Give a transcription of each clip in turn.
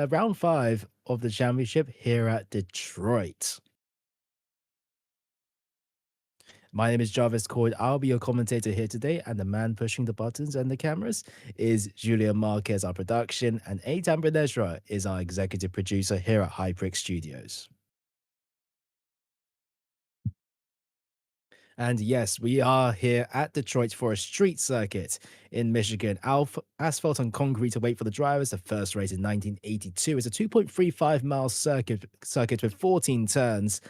Round 5 of the championship here at Detroit. My name is Jarvis Coyd. I'll be your commentator here today, and the man pushing the buttons and the cameras is Julia Marquez, our production, and Eitan Bredeshra is our executive producer here at HyPrix Studios. And yes, we are here at Detroit for a street circuit in Michigan. Asphalt and concrete to wait for the drivers. The first race in 1982 is a 2.35-mile circuit with 14 turns.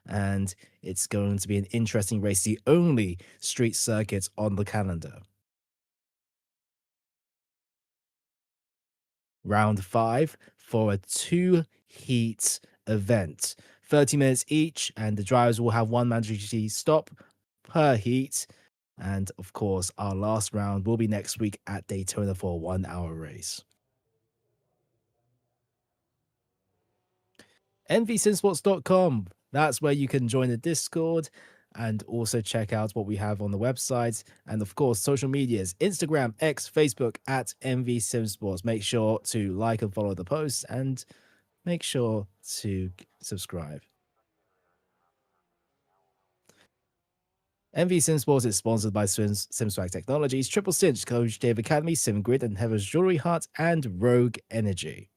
And it's going to be an interesting race, the only street circuit on the calendar. Round 5 for a 2-heat event. 30 minutes each, and the drivers will have one mandatory stop per heat. And of course, our last round will be next week at Daytona for a 1-hour race. nvsimsports.com. That's where you can join the Discord and also check out what we have on the website. And of course, social medias, Instagram, X, Facebook at nvsimsports. Make sure to like and follow the posts and make sure to subscribe. MV Simsports is sponsored by SimSwag Technologies, Triple Stint, Coach Dave Academy, SimGrid, and Heather's Jewelry Hut, and Rogue Energy.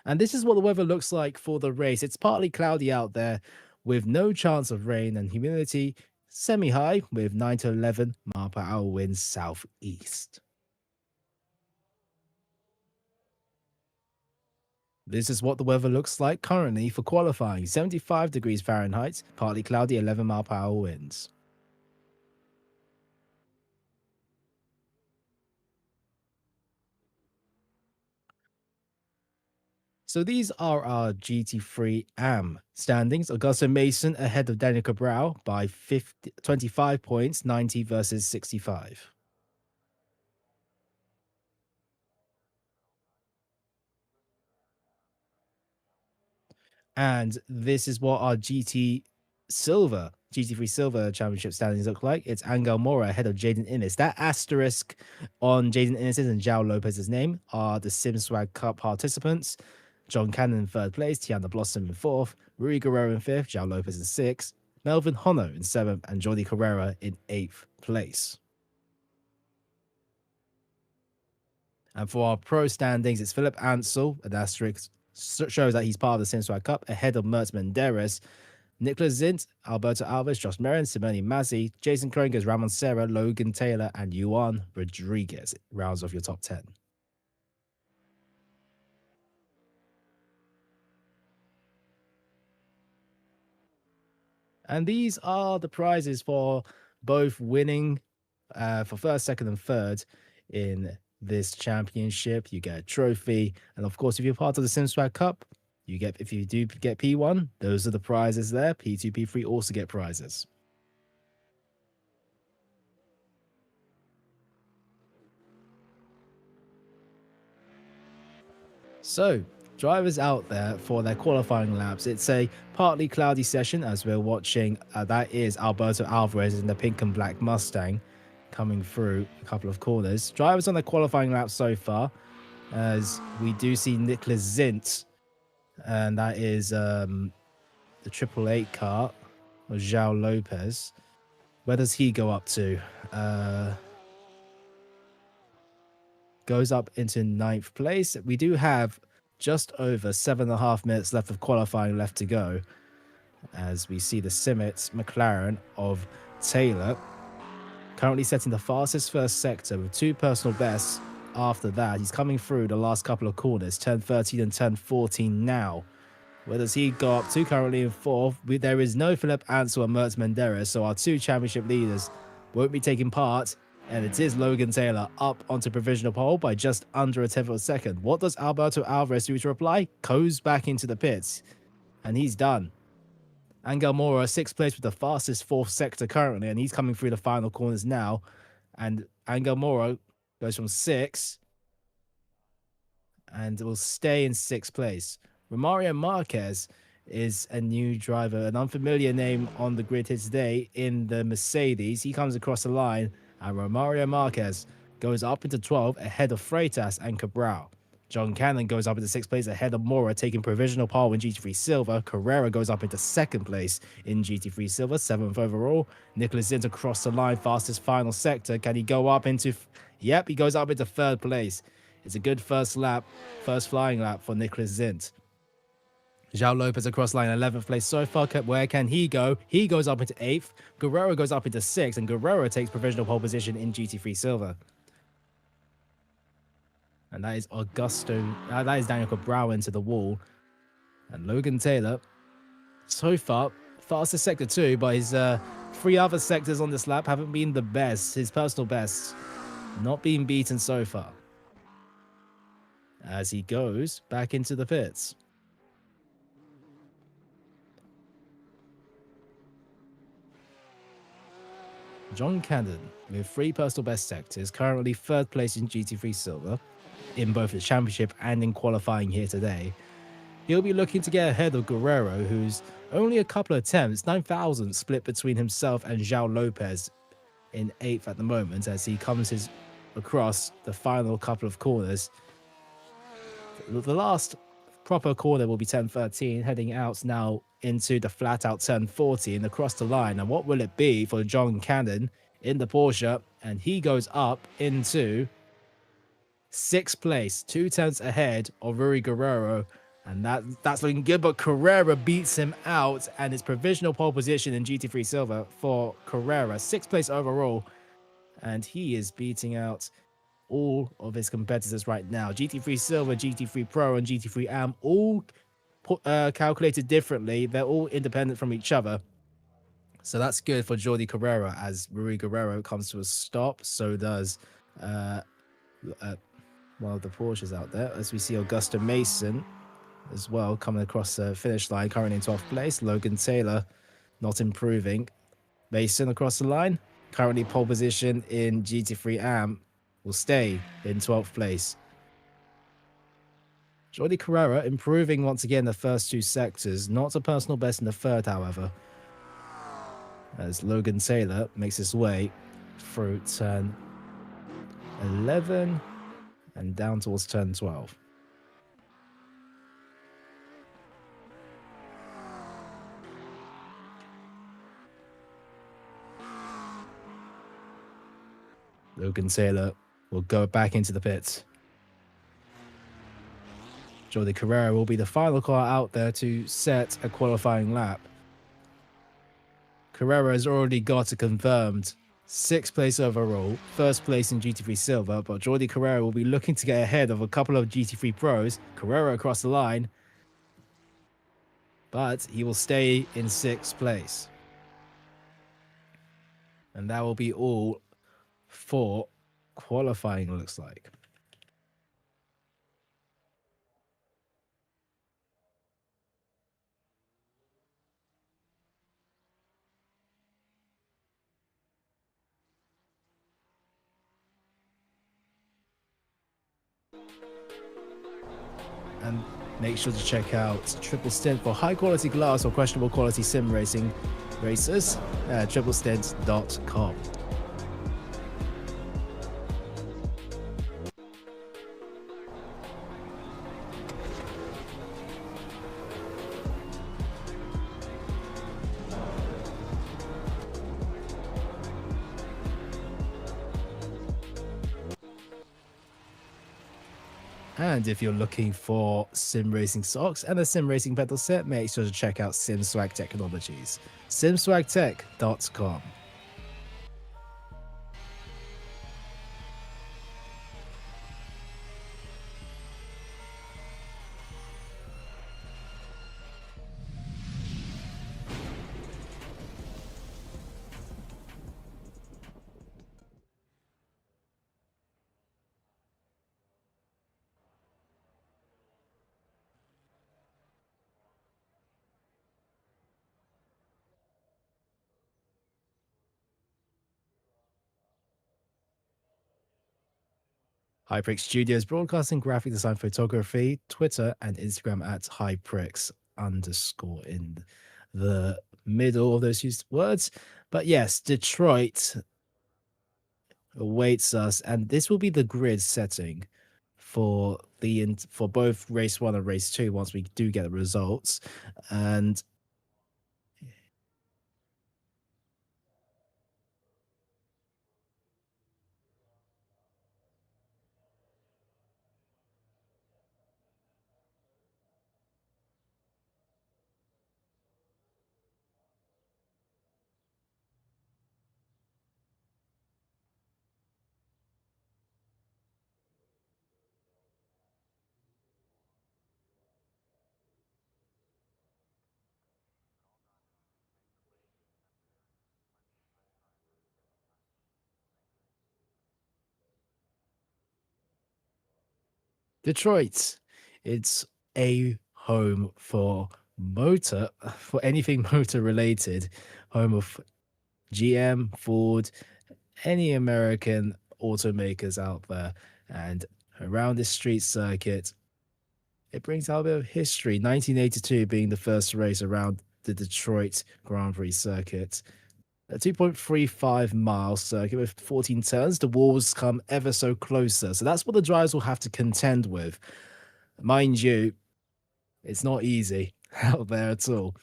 And this is what the weather looks like for the race. It's partly cloudy out there with no chance of rain, and humidity semi-high with 9 to 11 mile per hour winds southeast. This is what the weather looks like currently for qualifying. 75 degrees Fahrenheit, partly cloudy, 11 mile per hour winds. So these are our GT3 AM standings. Augusto Mason ahead of Daniel Cabral by 25 points, 90 versus 65. And this is what our GT3 Silver Championship standings look like. It's Angel Mora ahead of Jaden Innes. That asterisk on Jaden Innes' and João Lopez's name are the SimSwag Cup participants. John Cannon in third place, Tiana Blossom in fourth, Rui Guerrero in fifth, João Lopez in sixth, Melvin Hono in seventh, and Jordi Carrera in eighth place. And for our pro standings, it's Philip Ansel, an asterisk shows that he's part of the SimSwag Cup, ahead of Mert Menderes, Nicholas Zint, Alberto Alves, Josh Merrin, Simone Mazzi, Jason Krongers, Ramon Serra, Logan Taylor, and Juan Rodriguez. It rounds off your top 10. And these are the prizes for both winning for first, second, and third in this championship. You get a trophy. And of course, if you're part of the SimSwag Cup, you get, if you do get P1, those are the prizes there. P2, P3 also get prizes. So, drivers out there for their qualifying laps. It's a partly cloudy session as we're watching. That is Alberto Alvarez in the pink and black Mustang coming through a couple of corners. Drivers on their qualifying laps so far. as we do see Nicholas Zint, and that is the 888 car of João Lopez. Where does he go up to? Goes up into 9th place. We do have just over 7.5 minutes left of qualifying left to go, as we see the Simits McLaren of Taylor currently setting the fastest first sector with 2 personal bests. After that, he's coming through the last couple of corners, turn 13 and turn 14 now. Where does he go up to? Currently in 4th. There is no Philip Ansel and Mertz Menderes, so our 2 championship leaders won't be taking part. And it is Logan Taylor up onto provisional pole by just under a 10th of a second. What does Alberto Alvarez do to reply? Goes back into the pits, and he's done. Angel Mora, 6th place with the fastest 4th sector currently, and he's coming through the final corners now. And Angel Mora goes from 6 and will stay in 6th place. Romario Marquez is a new driver, an unfamiliar name on the grid here today in the Mercedes. He comes across the line, and Romario Marquez goes up into 12th ahead of Freitas and Cabral. John Cannon goes up into 6th place ahead of Mora, taking provisional pole in GT3 Silver. Carrera goes up into 2nd place in GT3 Silver, 7th overall. Nicholas Zint across the line, fastest final sector. Can he go up into... Yep, he goes up into 3rd place. It's a good first flying lap for Nicholas Zint. João Lopez across line, 11th place so far. Where can he go? He goes up into 8th. Guerrero goes up into 6th, and Guerrero takes provisional pole position in GT3 Silver. And that is that is Daniel Cabral into the wall. And Logan Taylor, so far, fastest sector 2, but his 3 other sectors on this lap haven't been the best. His personal best not being beaten so far, as he goes back into the pits. John Cannon, with 3 personal best sectors, currently 3rd place in GT3 Silver, in both the championship and in qualifying here today. He'll be looking to get ahead of Guerrero, who's only a couple of attempts, 9,000 split between himself and João Lopez in 8th at the moment, as he comes across the final couple of corners. The last proper corner will be turn 13, heading out now into the flat out turn 14 across the line. And what will it be for John Cannon in the Porsche? And he goes up into 6th place, 2 tenths ahead of Rui Guerrero. And that's looking good, but Carrera beats him out, and it's provisional pole position in GT3 Silver for Carrera, 6th place overall. And he is beating out all of his competitors right now. GT3 Silver, GT3 Pro, and GT3 Am all calculated differently. They're all independent from each other. So that's good for Jordi Carrera as Rui Guerrero comes to a stop. So does one of the Porsches out there, as we see Augusto Mason as well coming across the finish line, currently in 12th place. Logan Taylor not improving. Mason across the line, currently pole position in GT3 Am, will stay in 12th place. Jordi Carrera improving once again the first 2 sectors, not a personal best in the 3rd, however, as Logan Taylor makes his way through turn 11 and down towards turn 12. Logan Taylor will go back into the pits. Jordi Carrera will be the final car out there to set a qualifying lap. Carrera has already got a confirmed 6th place overall, 1st place in GT3 Silver, but Jordi Carrera will be looking to get ahead of a couple of GT3 Pros. Carrera across the line, but he will stay in 6th place. And that will be all for qualifying, looks like. And make sure to check out Triple Stint for high quality glass or questionable quality sim racing racers at triplestint.com. And if you're looking for sim racing socks and a sim racing pedal set, make sure to check out SimSwag Technologies. simswagtech.com. HyPrix Studios, broadcasting, graphic design, photography, Twitter and Instagram at HyPrix underscore in the middle of those used words. But yes, Detroit awaits us, and this will be the grid setting for for both race 1 and race 2 once we do get the results. And Detroit, it's a home for for anything motor related, home of GM, Ford, any American automakers out there. And around this street circuit, it brings out a bit of history. 1982 being the first race around the Detroit Grand Prix circuit. A 2.35-mile circuit with 14 turns. The walls come ever so closer. So that's what the drivers will have to contend with. Mind you, it's not easy out there at all.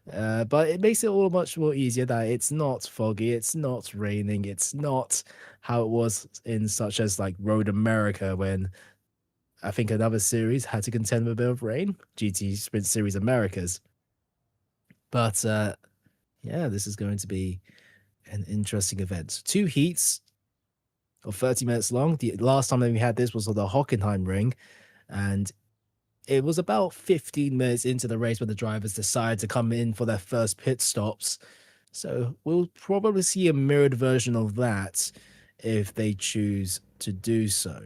But it makes it all much more easier that it's not foggy, it's not raining, it's not how it was in such as like Road America when I think another series had to contend with a bit of rain, GT Sprint Series Americas. But yeah, this is going to be an interesting event. 2 heats of 30 minutes long. The last time that we had this was on the Hockenheim ring, and it was about 15 minutes into the race when the drivers decided to come in for their first pit stops. So we'll probably see a mirrored version of that if they choose to do so.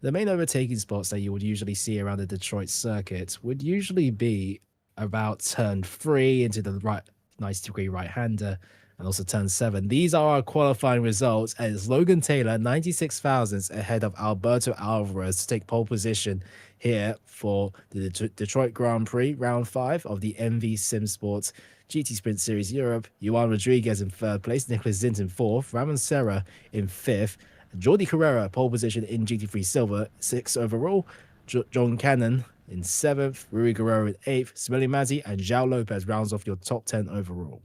The main overtaking spots that you would usually see around the Detroit circuit would usually be about turn 3 into the right 90-degree right-hander and also turn 7. These are our qualifying results, and it's Logan Taylor 96 thousandths ahead of Alberto Alvarez to take pole position here for the Detroit Grand Prix round 5 of the MV Simsports GT Sprint Series Europe. Juan Rodriguez in 3rd place, Nicholas Zint in 4th, Ramon Serra in 5th, Jordi Carrera pole position in GT3 Silver, 6th overall, John Cannon in 7th, Rui Guerrero in 8th, Smelly Mazzi and João Lopez rounds off your top 10 overall.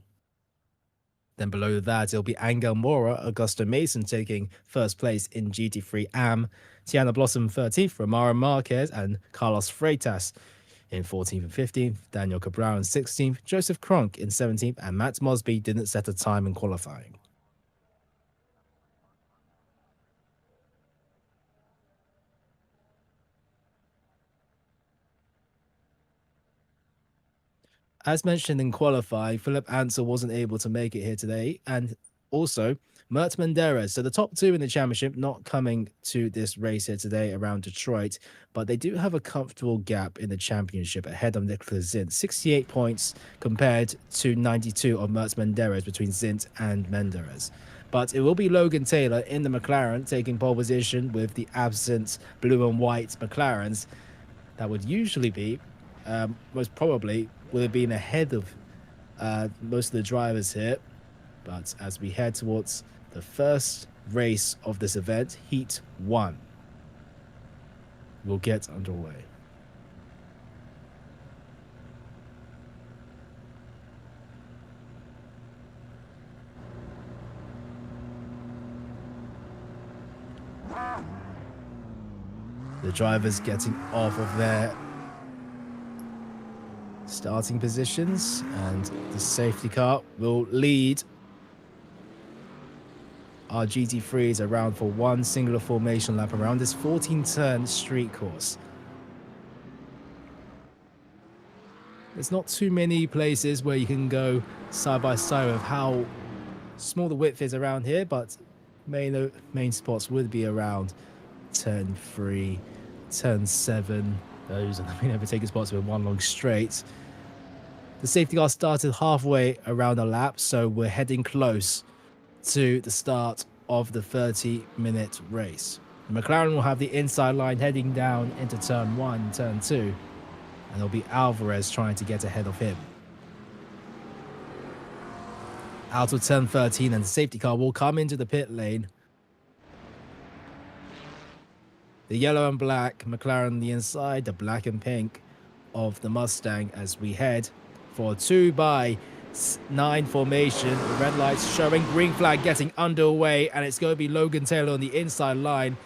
Then below that, it'll be Angel Mora, Augusto Mason taking 1st place in GT3 AM, Tiana Blossom 13th, Romaro Marquez and Carlos Freitas in 14th and 15th, Daniel Cabral in 16th, Joseph Kronk in 17th, and Matt Mosby didn't set a time in qualifying. As mentioned in qualifying, Philip Ansel wasn't able to make it here today, and also Mert Menderes. So the top 2 in the championship not coming to this race here today around Detroit, but they do have a comfortable gap in the championship ahead of Nicholas Zint. 68 points compared to 92 of Mert Menderes between Zint and Menderes. But it will be Logan Taylor in the McLaren taking pole position with the absent blue and white McLarens. That would usually be, most probably, would have been ahead of most of the drivers here. But as we head towards the first race of this event, Heat 1, will get underway. The drivers getting off of their starting positions, and the safety car will lead our GT3s around for one singular formation lap around this 14-turn street course. There's not too many places where you can go side by side with how small the width is around here, but main spots would be around turn 3, turn 7. Those are the main overtaking spots with one long straight. The safety car started halfway around a lap, so we're heading close to the start of the 30-minute race. The McLaren will have the inside line heading down into turn 1, turn 2, and there'll be Alvarez trying to get ahead of him. Out of turn 13, and the safety car will come into the pit lane. The yellow and black McLaren on the inside, the black and pink of the Mustang as we head for a 2x9 formation. The red lights showing, green flag getting underway, and it's going to be Logan Taylor on the inside line.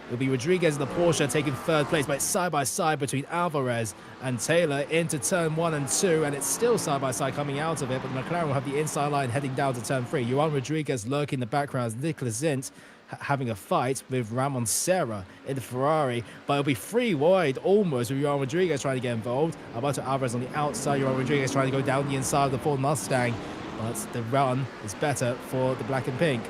It'll be Rodriguez in the Porsche taking third place, but it's side by side between Alvarez and Taylor into turn 1 and 2, and it's still side by side coming out of it, but McLaren will have the inside line heading down to turn 3. Johan Rodriguez lurking in the background as Nicholas Zint having a fight with Ramon Serra in the Ferrari, but it'll be free wide almost with Johan Rodriguez trying to get involved. Alberto Alvarez on the outside, Johan Rodriguez trying to go down the inside of the Ford Mustang, but the run is better for the black and pink.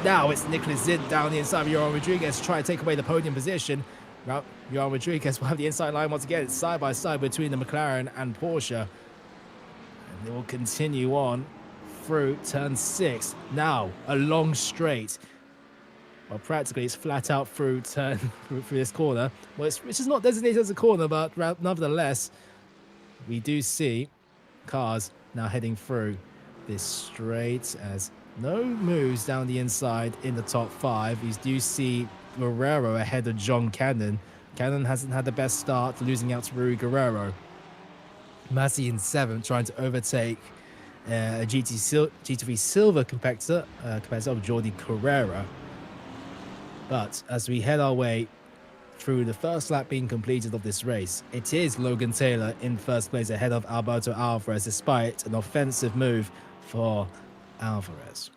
Now it's Nicholas Zint down the inside of Johan Rodriguez to try to take away the podium position. Johan Rodriguez will have the inside line once again. It's side by side between the McLaren and Porsche, and they will continue on through turn 6. Now a long straight. Well, practically it's flat out through this corner, which is not designated as a corner, but nevertheless, we do see cars now heading through this straight as no moves down the inside in the top 5. You do see Guerrero ahead of John Cannon. Cannon hasn't had the best start, losing out to Rui Guerrero. Massey in 7th, trying to overtake a GT3 Silver competitor of Jordi Carrera. But as we head our way through the first lap being completed of this race, it is Logan Taylor in first place ahead of Alberto Alvarez, despite an offensive move for Alvarez.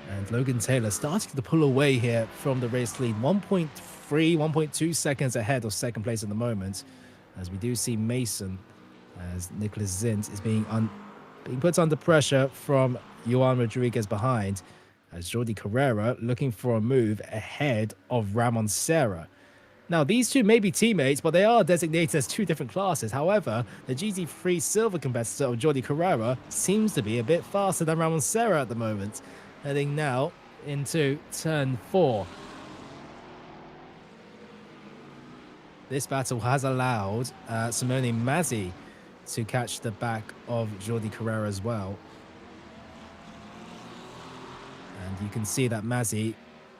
And Logan Taylor starting to pull away here from the race lead, 1.3, 1.2 seconds ahead of second place at the moment, as we do see Mason, as Nicholas Zint is being put under pressure from Johan Rodriguez behind, as Jordi Carrera looking for a move ahead of Ramon Serra. Now, these two may be teammates, but they are designated as two different classes. However, the GT3 Silver competitor of Jordi Carrera seems to be a bit faster than Ramon Serra at the moment, heading now into turn 4. This battle has allowed Simone Mazzi to catch the back of Jordi Carrera as well. And you can see that Mazzi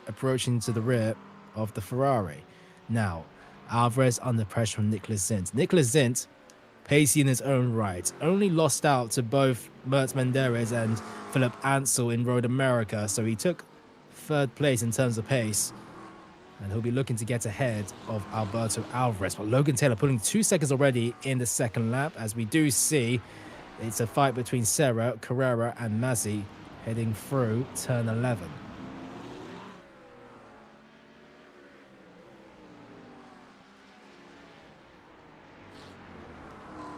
approaching to the rear of the Ferrari. Now, Alvarez under pressure from Nicholas Zint. Nicholas Zint, pacey in his own right, only lost out to both Mert Menderes and Philip Ansel in Road America, so he took third place in terms of pace, and he'll be looking to get ahead of Alberto Alvarez. But Logan Taylor pulling 2 seconds already in the second lap, as we do see it's a fight between Serra, Carrera and Mazzi heading through turn 11.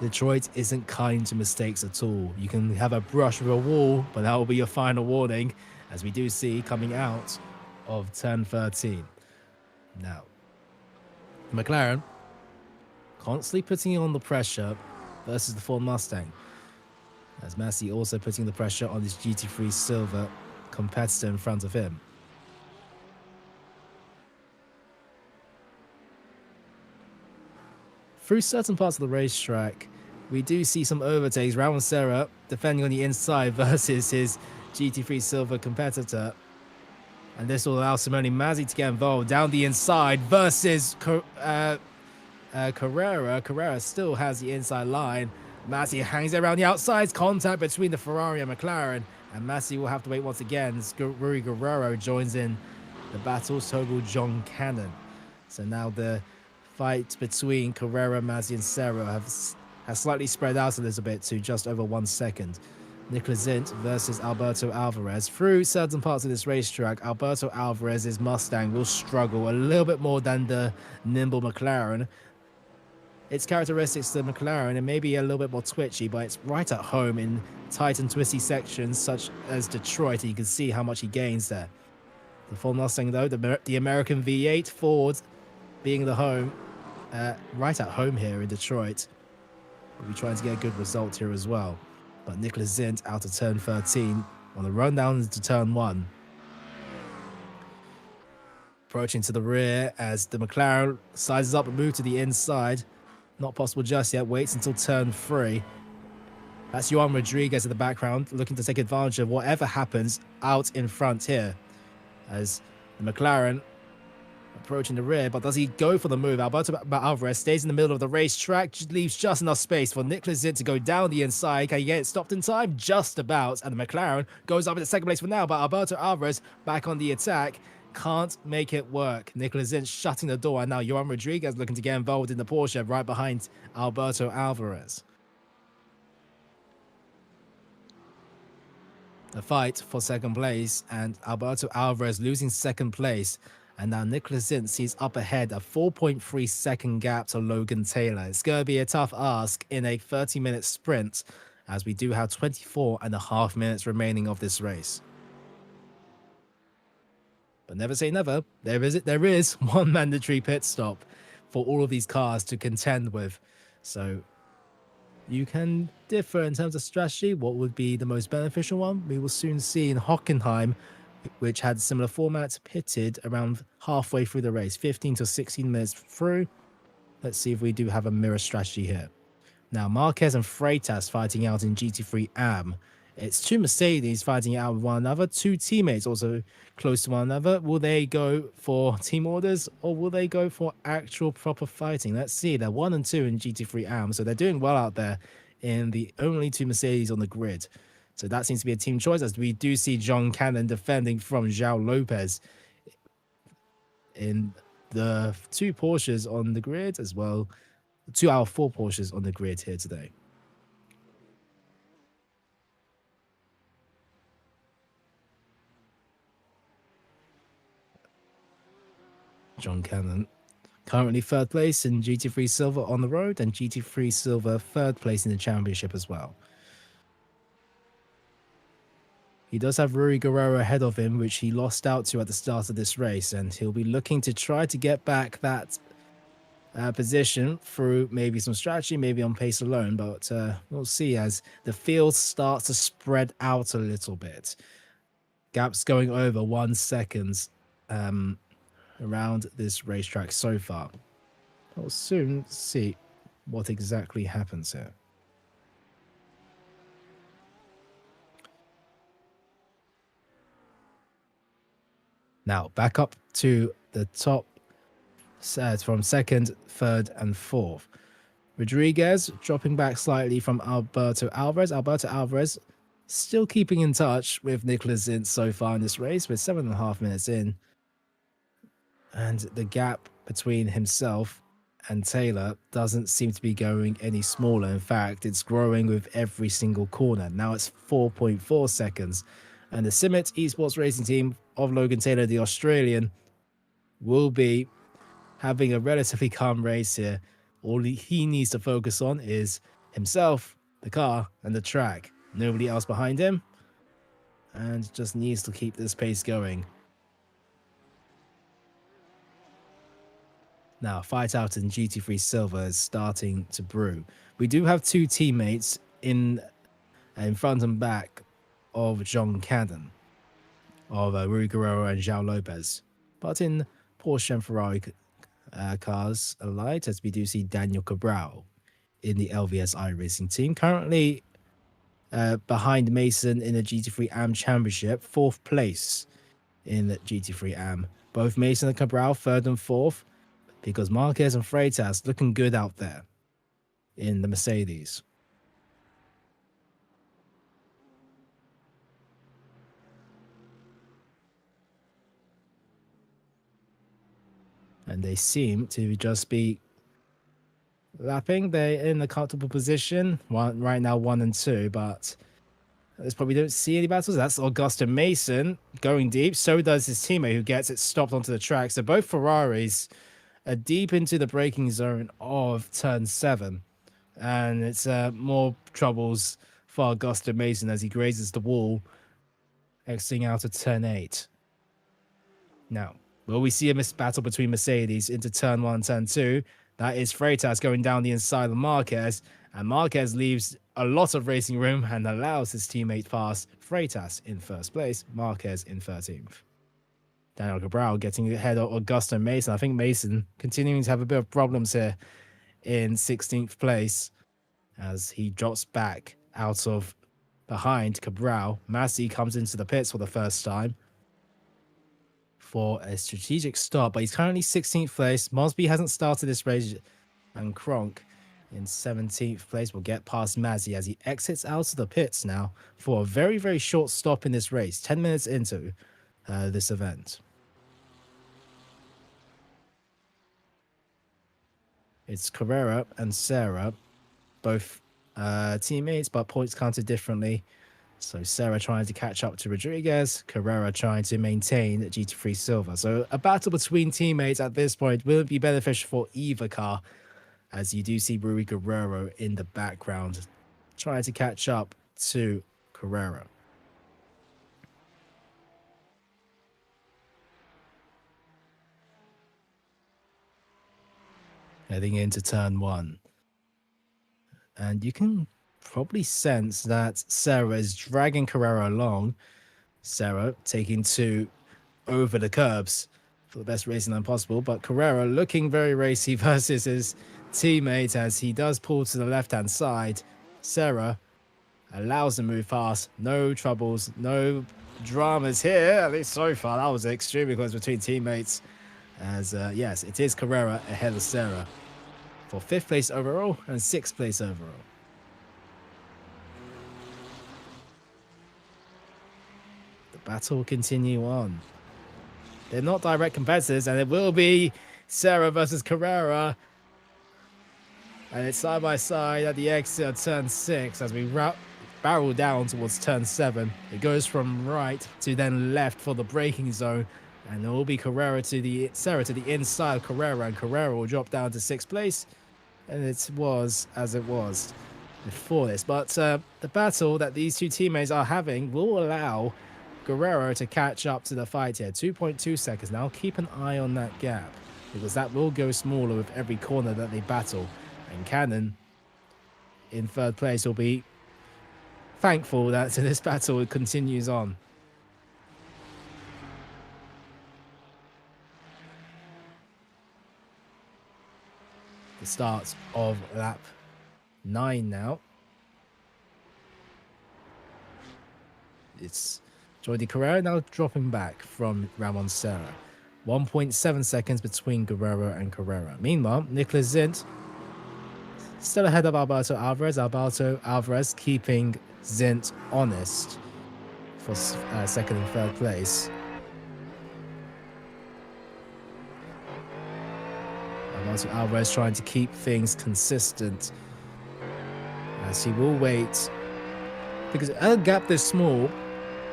Detroit isn't kind to mistakes at all. You can have a brush with a wall, but that will be your final warning, as we do see coming out of turn 13. Now, McLaren constantly putting on the pressure versus the Ford Mustang, as Massey also putting the pressure on this GT3 Silver competitor in front of him. Through certain parts of the racetrack, we do see some overtakes. Ramon Serra defending on the inside versus his GT3 Silver competitor. And this will allow Simone Mazzi to get involved down the inside versus Carrera. Carrera still has the inside line. Massey hangs around the outsides. Contact between the Ferrari and McLaren. And Massey will have to wait once again as Rui Guerrero joins in the battles total John Cannon. So now the fight between Carrera, Mazzi, and Serra has slightly spread out a little bit to just over 1 second. Nicholas Zint versus Alberto Alvarez. Through certain parts of this racetrack, Alberto Alvarez's Mustang will struggle a little bit more than the nimble McLaren. Its characteristics to the McLaren, it may be a little bit more twitchy, but it's right at home in tight and twisty sections such as Detroit, and you can see how much he gains there. The Ford Mustang, though, the American V8 Ford being the home, right at home here in Detroit, will be trying to get a good result here as well. But Nicholas Zint out of turn 13 on the run down into turn 1. Approaching to the rear as the McLaren sizes up and moves to the inside. Not possible just yet. Waits until turn 3. That's Johan Rodriguez in the background, looking to take advantage of whatever happens out in front here. As the McLaren approaching the rear, but does he go for the move? Alberto Alvarez stays in the middle of the racetrack, leaves just enough space for Nicholas Zint to go down the inside. Can he get it stopped in time? Just about. And the McLaren goes up into second place for now, but Alberto Alvarez back on the attack. Can't make it work. Nicholas Zint shutting the door, and now Johan Rodriguez looking to get involved in the Porsche right behind Alberto Alvarez. The fight for second place, and Alberto Alvarez losing second place. And now Nicholas Zint sees up ahead a 4.3 second gap to Logan Taylor. It's going to be a tough ask in a 30-minute sprint, as we do have 24.5 minutes remaining of this race. But never say never. There is one mandatory pit stop for all of these cars to contend with. So you can differ in terms of strategy. What would be the most beneficial one? We will soon see in Hockenheim, which had a similar format, pitted around halfway through the race, 15 to 16 minutes through. Let's see if we do have a mirror strategy here. Now, Marquez and Freitas fighting out in GT3 AM. It's two Mercedes fighting out with one another, two teammates also close to one another. Will they go for team orders, or will they go for actual proper fighting? Let's see. They're 1 and 2 in GT3 AM, so they're doing well out there in the only two Mercedes on the grid. So that seems to be a team choice, as we do see John Cannon defending from João Lopez in the two Porsches on the grid as well. 2 out of 4 Porsches on the grid here today. John Cannon currently 3rd place in GT3 Silver on the road, and GT3 Silver 3rd place in the championship as well. He does have Rui Guerrero ahead of him, which he lost out to at the start of this race, and he'll be looking to try to get back that position through maybe some strategy, maybe on pace alone, but we'll see as the field starts to spread out a little bit. Gaps going over 1 second around this racetrack so far. We'll soon see what exactly happens here. Now, back up to the top set from 2nd, 3rd, and 4th. Rodriguez dropping back slightly from Alberto Alvarez. Alberto Alvarez still keeping in touch with Nicholas Zint so far in this race, with 7.5 minutes in. And the gap between himself and Taylor doesn't seem to be going any smaller. In fact, it's growing with every single corner. Now it's 4.4 seconds. And the Simit Esports racing team of Logan Taylor, the Australian, will be having a relatively calm race here. All he needs to focus on is himself, the car, and the track. Nobody else behind him. And just needs to keep this pace going. Now, fight out in GT3 Silver is starting to brew. We do have 2 teammates in front and back of John Cannon, of Rui Guerrero and João Lopez. But in Porsche and Ferrari cars alike, as we do see Daniel Cabral in the LVS iRacing team, currently behind Mason in the GT3 AM Championship, 4th place in the GT3 AM. Both Mason and Cabral 3rd and 4th, because Marquez and Freitas looking good out there in the Mercedes. And they seem to just be lapping. They're in a comfortable position. Right now, 1 and 2, but this probably don't see any battles. That's Augusta Mason going deep. So does his teammate who gets it stopped onto the track. So both Ferraris are deep into the braking zone of turn 7. And it's more troubles for Augusta Mason as he grazes the wall, exiting out of turn 8. Now, will we see a battle between Mercedes into turn 1, turn 2? That is Freitas going down the inside of Marquez, and Marquez leaves a lot of racing room and allows his teammate pass Freitas in first place, Marquez in 13th. Daniel Cabral getting ahead of Augusto Mason. I think Mason continuing to have a bit of problems here in 16th place as he drops back out of behind Cabral. Massey comes into the pits for the first time for a strategic start, but he's currently 16th place. Mosby hasn't started this race, and Kronk in 17th place will get past Mazzy as he exits out of the pits now for a very, very short stop in this race, 10 minutes into this event. It's Carrera and Sarah, both teammates, but points counted differently. So Sarah trying to catch up to Rodriguez, Carrera trying to maintain GT3 Silver. So a battle between teammates at this point will be beneficial for either car, as you do see Rui Guerrero in the background trying to catch up to Carrera. Heading into turn 1. And you can probably sense that Sarah is dragging Carrera along. Sarah taking 2 over the curbs for the best racing line possible, but Carrera looking very racy versus his teammate as he does pull to the left-hand side. Sarah allows the move past. No troubles, no dramas here, at least so far. That was extremely close between teammates as, yes, it is Carrera ahead of Sarah for 5th place overall and 6th place overall. The battle will continue on. They're not direct competitors, and it will be Sarah versus Carrera. And it's side by side at the exit of turn 6 as we barrel down towards turn 7. It goes from right to then left for the braking zone. And it will be Sarah to the inside of Carrera, and Carrera will drop down to 6th place. And it was as it was before this. But the battle that these two teammates are having will allow Guerrero to catch up to the fight here. 2.2 seconds now. Keep an eye on that gap, because that will go smaller with every corner that they battle. And Cannon in 3rd place will be thankful that this battle continues on. The start of lap 9 now. It's Jordi Carrera now dropping back from Ramon Serra. 1.7 seconds between Guerrero and Carrera. Meanwhile, Nicholas Zint still ahead of Alberto Alvarez. Alberto Alvarez keeping Zint honest for 2nd and 3rd place. Alberto Alvarez trying to keep things consistent as he will wait, because a gap this small,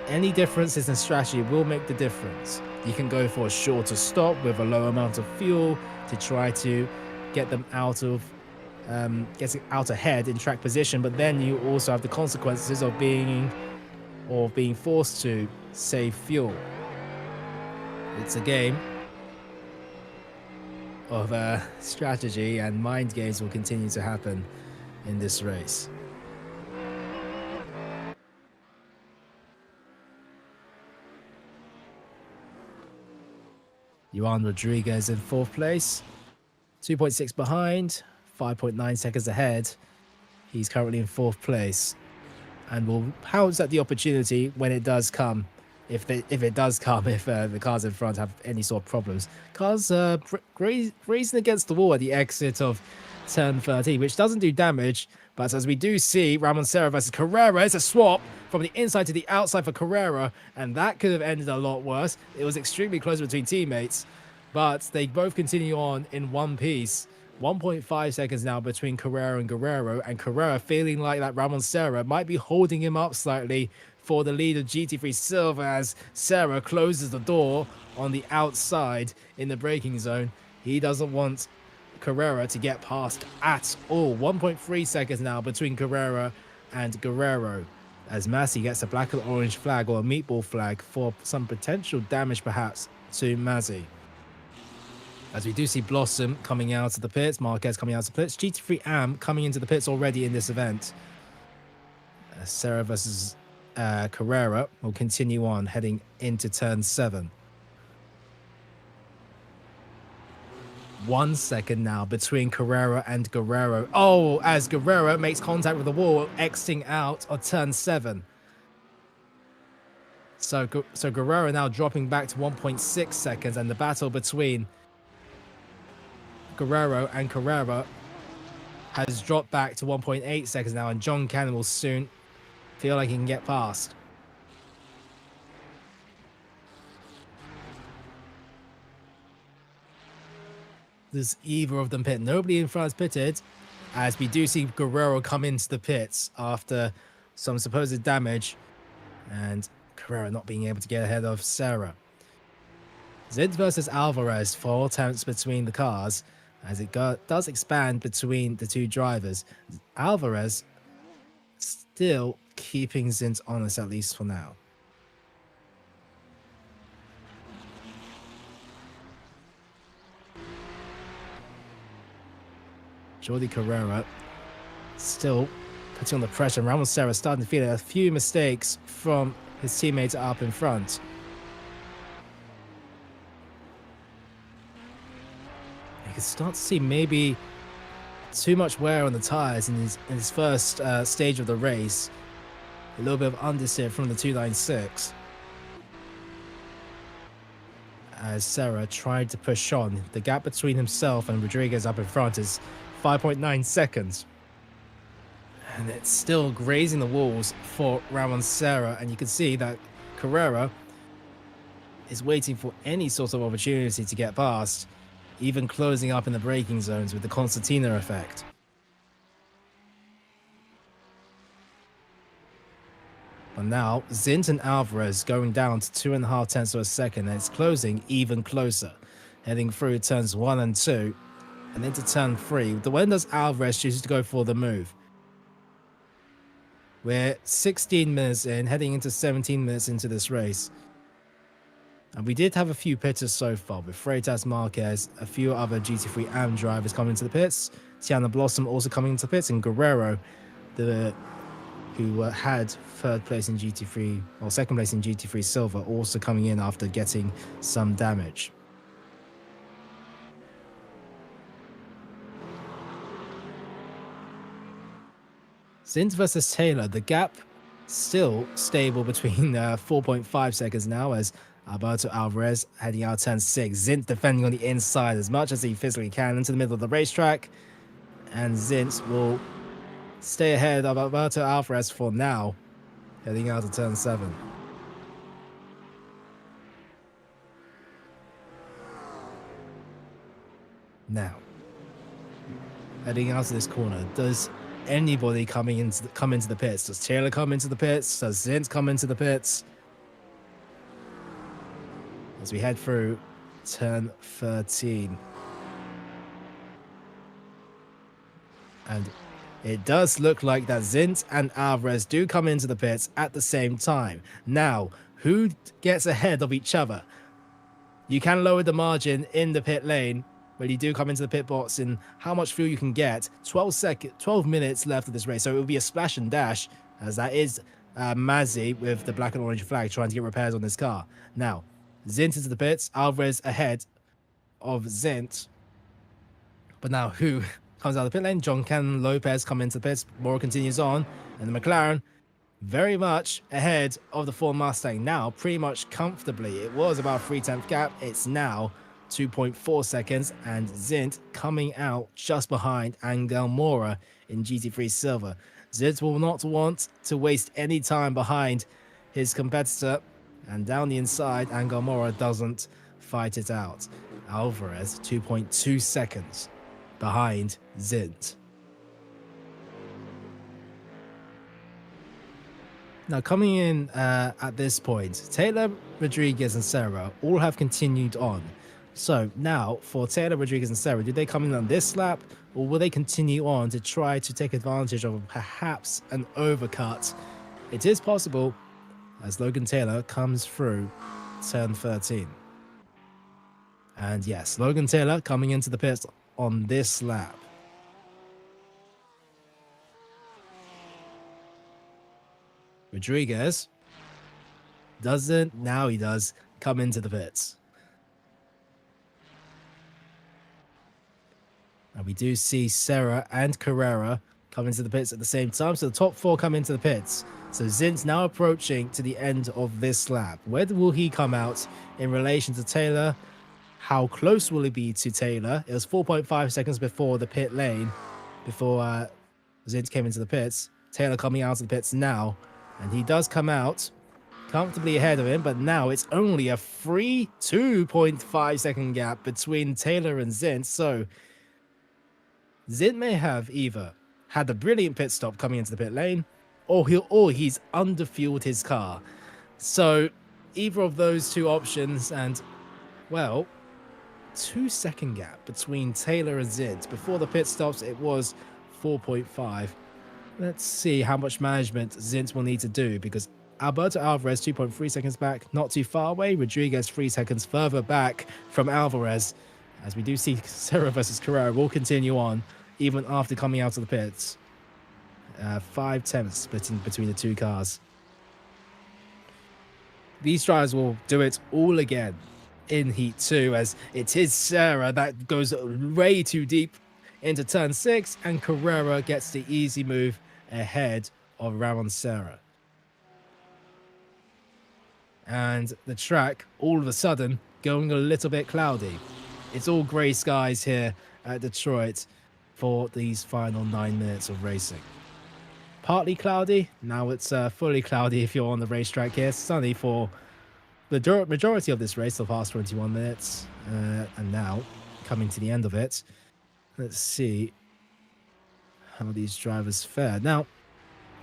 any differences in strategy will make the difference. You can go for a shorter stop with a low amount of fuel to try to get them out of getting out ahead in track position, but then you also have the consequences of being forced to save fuel. It's a game of strategy, and mind games will continue to happen in this race. Juan Rodriguez in 4th place, 2.6 behind, 5.9 seconds ahead. He's currently in 4th place and will pounce at the opportunity when it does come. If the cars in front have any sort of problems. Cars racing against the wall at the exit of turn 13, which doesn't do damage, but as we do see, Ramon Serra versus Carrera, it's a swap from the inside to the outside for Carrera, and that could have ended a lot worse. It was extremely close between teammates, But they both continue on in one piece. 1.5 seconds now between Carrera and Carrera feeling like that Ramon Serra might be holding him up slightly for the lead of GT3 Silver as Serra closes the door on the outside in the braking zone. He doesn't want Carrera to get past at all. 1.3 seconds now between Carrera and Guerrero as Massey gets a black and orange flag or a meatball flag for some potential damage perhaps to Mazzy. As we do see Blossom coming out of the pits, Marquez coming out of the pits, GT3 Am coming into the pits already in this event. Serra versus Carrera will continue on heading into turn 7. 1 second now between Carrera and Guerrero. Oh, as Guerrero makes contact with the wall, exiting out of turn 7. So Guerrero now dropping back to 1.6 seconds, and the battle between Guerrero and Carrera has dropped back to 1.8 seconds now, and John Cannon will soon feel like he can get past. Does either of them pit? Nobody in front is pitted, as we do see Guerrero come into the pits after some supposed damage, and Carrera not being able to get ahead of Serra. Zint versus Alvarez for all attempts between the cars, as it does expand between the two drivers. Alvarez still keeping Zint honest, at least for now. Jordi Carrera still putting on the pressure. Ramon Serra starting to feel a few mistakes from his teammates up in front. You can start to see maybe too much wear on the tires in his first stage of the race. A little bit of understeer from the 296. As Serra tried to push on, the gap between himself and Rodriguez up in front is 5.9 seconds. And it's still grazing the walls for Ramon Serra, and you can see that Carrera is waiting for any sort of opportunity to get past, even closing up in the braking zones with the concertina effect. But now, Zint and Alvarez going down to 2.5 tenths of a second, and it's closing even closer, heading through turns 1 and 2, and into turn 3. When does Alvarez choose to go for the move? We're 16 minutes in, heading into 17 minutes into this race. And we did have a few pitters so far, with Freitas Marquez, a few other GT3 AM drivers coming into the pits, Tiana Blossom also coming into the pits, and Guerrero, who had third place in GT3, or second place in GT3 Silver, also coming in after getting some damage. Zint versus Taylor, the gap still stable between 4.5 seconds now, as Alberto Alvarez heading out turn 6. Zint defending on the inside as much as he physically can into the middle of the racetrack, and Zint will stay ahead of Alberto Alvarez for now, heading out to turn 7. Now, heading out to this corner, does anybody come into the pits? Does Taylor come into the pits? Does Zint come into the pits? As we head through turn 13. And it does look like that Zint and Alvarez do come into the pits at the same time. Now, who gets ahead of each other? You can lower the margin in the pit lane when you do come into the pit box in how much fuel you can get. 12 minutes left of this race, so it will be a splash and dash, as that is Mazzy with the black and orange flag trying to get repairs on this car. Now, Zint into the pits, Alvarez ahead of Zint. But now who comes out of the pit lane? John Cannon, Lopez come into the pits. Mora continues on, and the McLaren very much ahead of the Ford Mustang now, pretty much comfortably. It was about a 3/10 gap. It's now 2.4 seconds, and Zint coming out just behind Angel Mora in GT3 Silver. Zint will not want to waste any time behind his competitor, and down the inside, Angel Mora doesn't fight it out. Alvarez 2.2 seconds behind Zint. Now, coming in at this point, Taylor, Rodriguez, and Serra all have continued on. So now, for Taylor, Rodriguez, and Serra, do they come in on this lap, or will they continue on to try to take advantage of perhaps an overcut? It is possible, as Logan Taylor comes through turn 13. And yes, Logan Taylor coming into the pits on this lap. Rodriguez doesn't, now he does, come into the pits. And we do see Serra and Carrera come into the pits at the same time. So the top four come into the pits. So Zint's now approaching to the end of this lap. Where will he come out in relation to Taylor? How close will he be to Taylor? It was 4.5 seconds before the pit lane, before Zint came into the pits. Taylor coming out of the pits now. And he does come out comfortably ahead of him, but now it's only a free 2.5 second gap between Taylor and Zint. So Zint may have either had a brilliant pit stop coming into the pit lane, or he's underfueled his car. So either of those two options, and well, 2 second gap between Taylor and Zint. Before the pit stops, it was 4.5. Let's see how much management Zint will need to do, because Alberto Alvarez 2.3 seconds back, not too far away. Rodriguez 3 seconds further back from Alvarez. As we do see Serra versus Carrera will continue on even after coming out of the pits. 5 tenths splitting between the two cars. These drivers will do it all again in Heat 2, as it is Serra that goes way too deep into turn 6, and Carrera gets the easy move ahead of Ramon Serra. And the track, all of a sudden, going a little bit cloudy. It's all grey skies here at Detroit for these final 9 minutes of racing. Partly cloudy, now it's fully cloudy if you're on the racetrack here. Sunny for the majority of this race, the past 21 minutes. And now, coming to the end of it, let's see how these drivers fare. Now,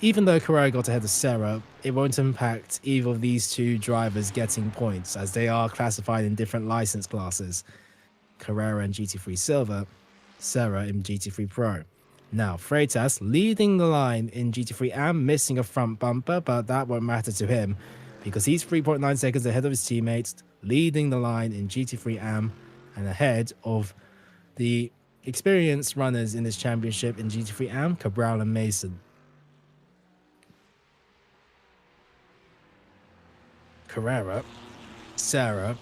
even though Carrera got ahead of Serra, it won't impact either of these two drivers getting points, as they are classified in different license classes. Carrera in GT3 Silver, Serra in GT3 Pro. Now, Freitas leading the line in GT3 Am, missing a front bumper, but that won't matter to him because he's 3.9 seconds ahead of his teammates, leading the line in GT3 Am and ahead of the experienced runners in this championship in GT3 Am, Cabral and Mason. Carrera, Serra,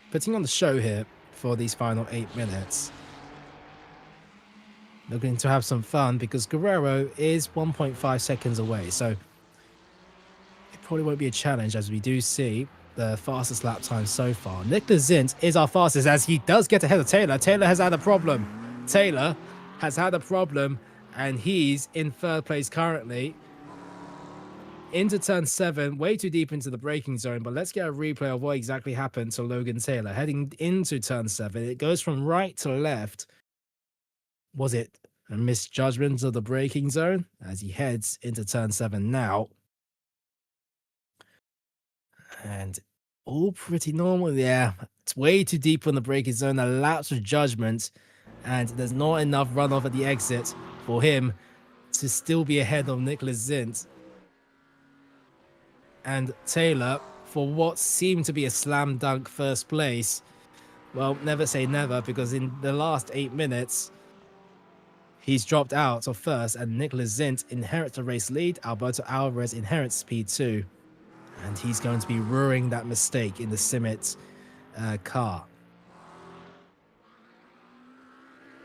putting on the show here for these final 8 minutes. Looking to have some fun because Guerrero is 1.5 seconds away, so it probably won't be a challenge, as we do see the fastest lap time so far. Nicholas Zint is our fastest, as he does get ahead of Taylor. Taylor has had a problem. Taylor has had a problem, and he's in 3rd place currently. Into turn 7, way too deep into the braking zone, but let's get a replay of what exactly happened to Logan Taylor. Heading into turn 7, it goes from right to left. Was it a misjudgment of the braking zone? As he heads into turn 7 now. And all pretty normal, yeah. It's way too deep on the braking zone, a lapse of judgment, and there's not enough runoff at the exit for him to still be ahead of Nicholas Zint. And Taylor, for what seemed to be a slam dunk 1st place, well, never say never, because in the last 8 minutes, he's dropped out of 1st, and Nicholas Zint inherits the race lead. Alberto Alvarez inherits P2, and he's going to be ruining that mistake in the Simit car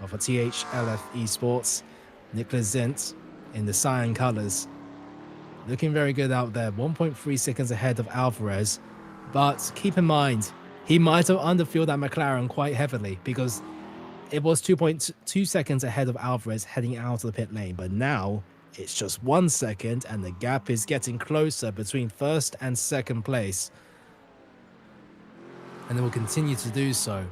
of a THLF Esports. Nicholas Zint in the cyan colors, looking very good out there, 1.3 seconds ahead of Alvarez. But keep in mind, he might have underfueled that McLaren quite heavily, because it was 2.2 seconds ahead of Alvarez heading out of the pit lane. But now it's just 1 second, and the gap is getting closer between 1st and 2nd place. and they will continue to do so.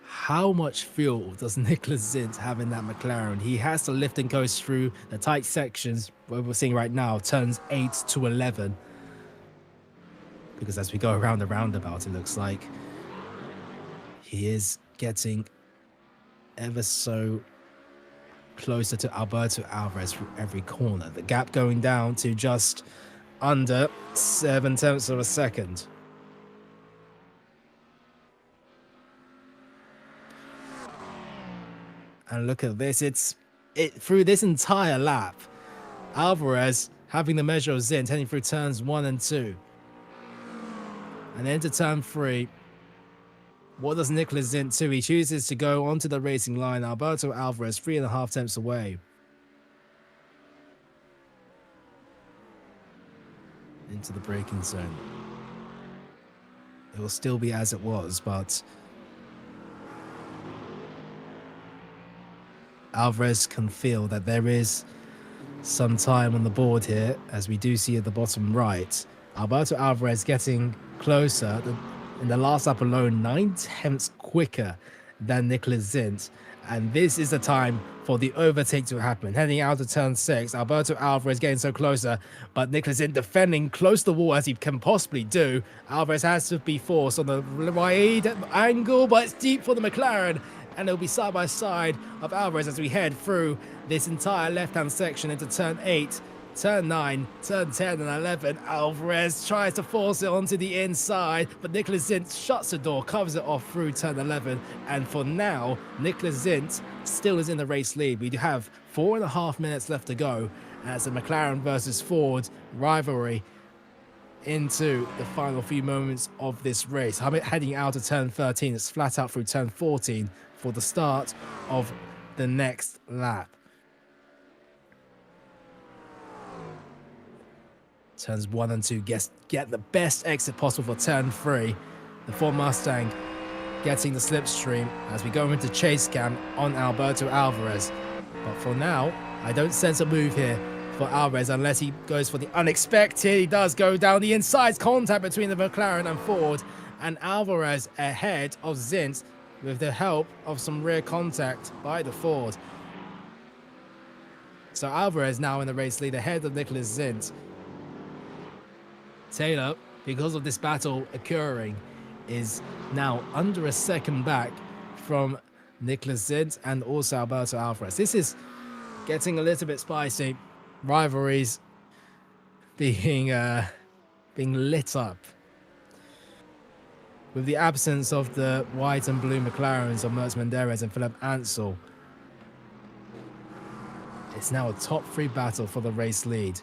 How much fuel does Nicholas Zint have in that McLaren? He has to lift and coast through the tight sections, where we're seeing right now, turns 8 to 11. Because as we go around the roundabout, it looks like he is getting ever so closer to Alberto Alvarez through every corner. The gap going down to just under 0.7 of a second. And look at this, it's through this entire lap, Alvarez having the measure of Zint, heading through turns 1 and 2. And then to turn 3, what does Nicholas Zint do? He chooses to go onto the racing line. Alberto Alvarez 3.5 tenths away. Into the braking zone. It will still be as it was, but Alvarez can feel that there is some time on the board here, as we do see at the bottom right. Alberto Alvarez getting closer. In the last lap alone, 9 tenths quicker than Nicholas Zint. And this is the time for the overtake to happen. Heading out of turn 6, Alberto Alvarez getting so closer, but Nicholas Zint defending close to the wall as he can possibly do. Alvarez has to be forced on the wide angle, but it's deep for the McLaren. And it'll be side by side of Alvarez as we head through this entire left-hand section into turn 8, turn 9, turn 10 and 11. Alvarez tries to force it onto the inside, but Nicholas Zint shuts the door, covers it off through turn 11. And for now, Nicholas Zint still is in the race lead. We do have 4.5 minutes left to go as a McLaren versus Ford rivalry into the final few moments of this race. Heading out of turn 13, it's flat out through turn 14 for the start of the next lap. Turns 1 and 2 get the best exit possible for turn 3. The Ford Mustang getting the slipstream as we go into chase cam on Alberto Alvarez. But for now, I don't sense a move here for Alvarez unless he goes for the unexpected. He does go down the inside. Contact between the McLaren and Ford, and Alvarez ahead of Zint with the help of some rear contact by the Ford. So Alvarez now in the race lead ahead of Nicholas Zint. Taylor, because of this battle occurring, is now under a second back from Nicholas Zint and also Alberto Alvarez. This is getting a little bit spicy. Rivalries being lit up. With the absence of the white and blue McLarens of Mertz Menderes and Philip Ansel, it's now a top 3 battle for the race lead.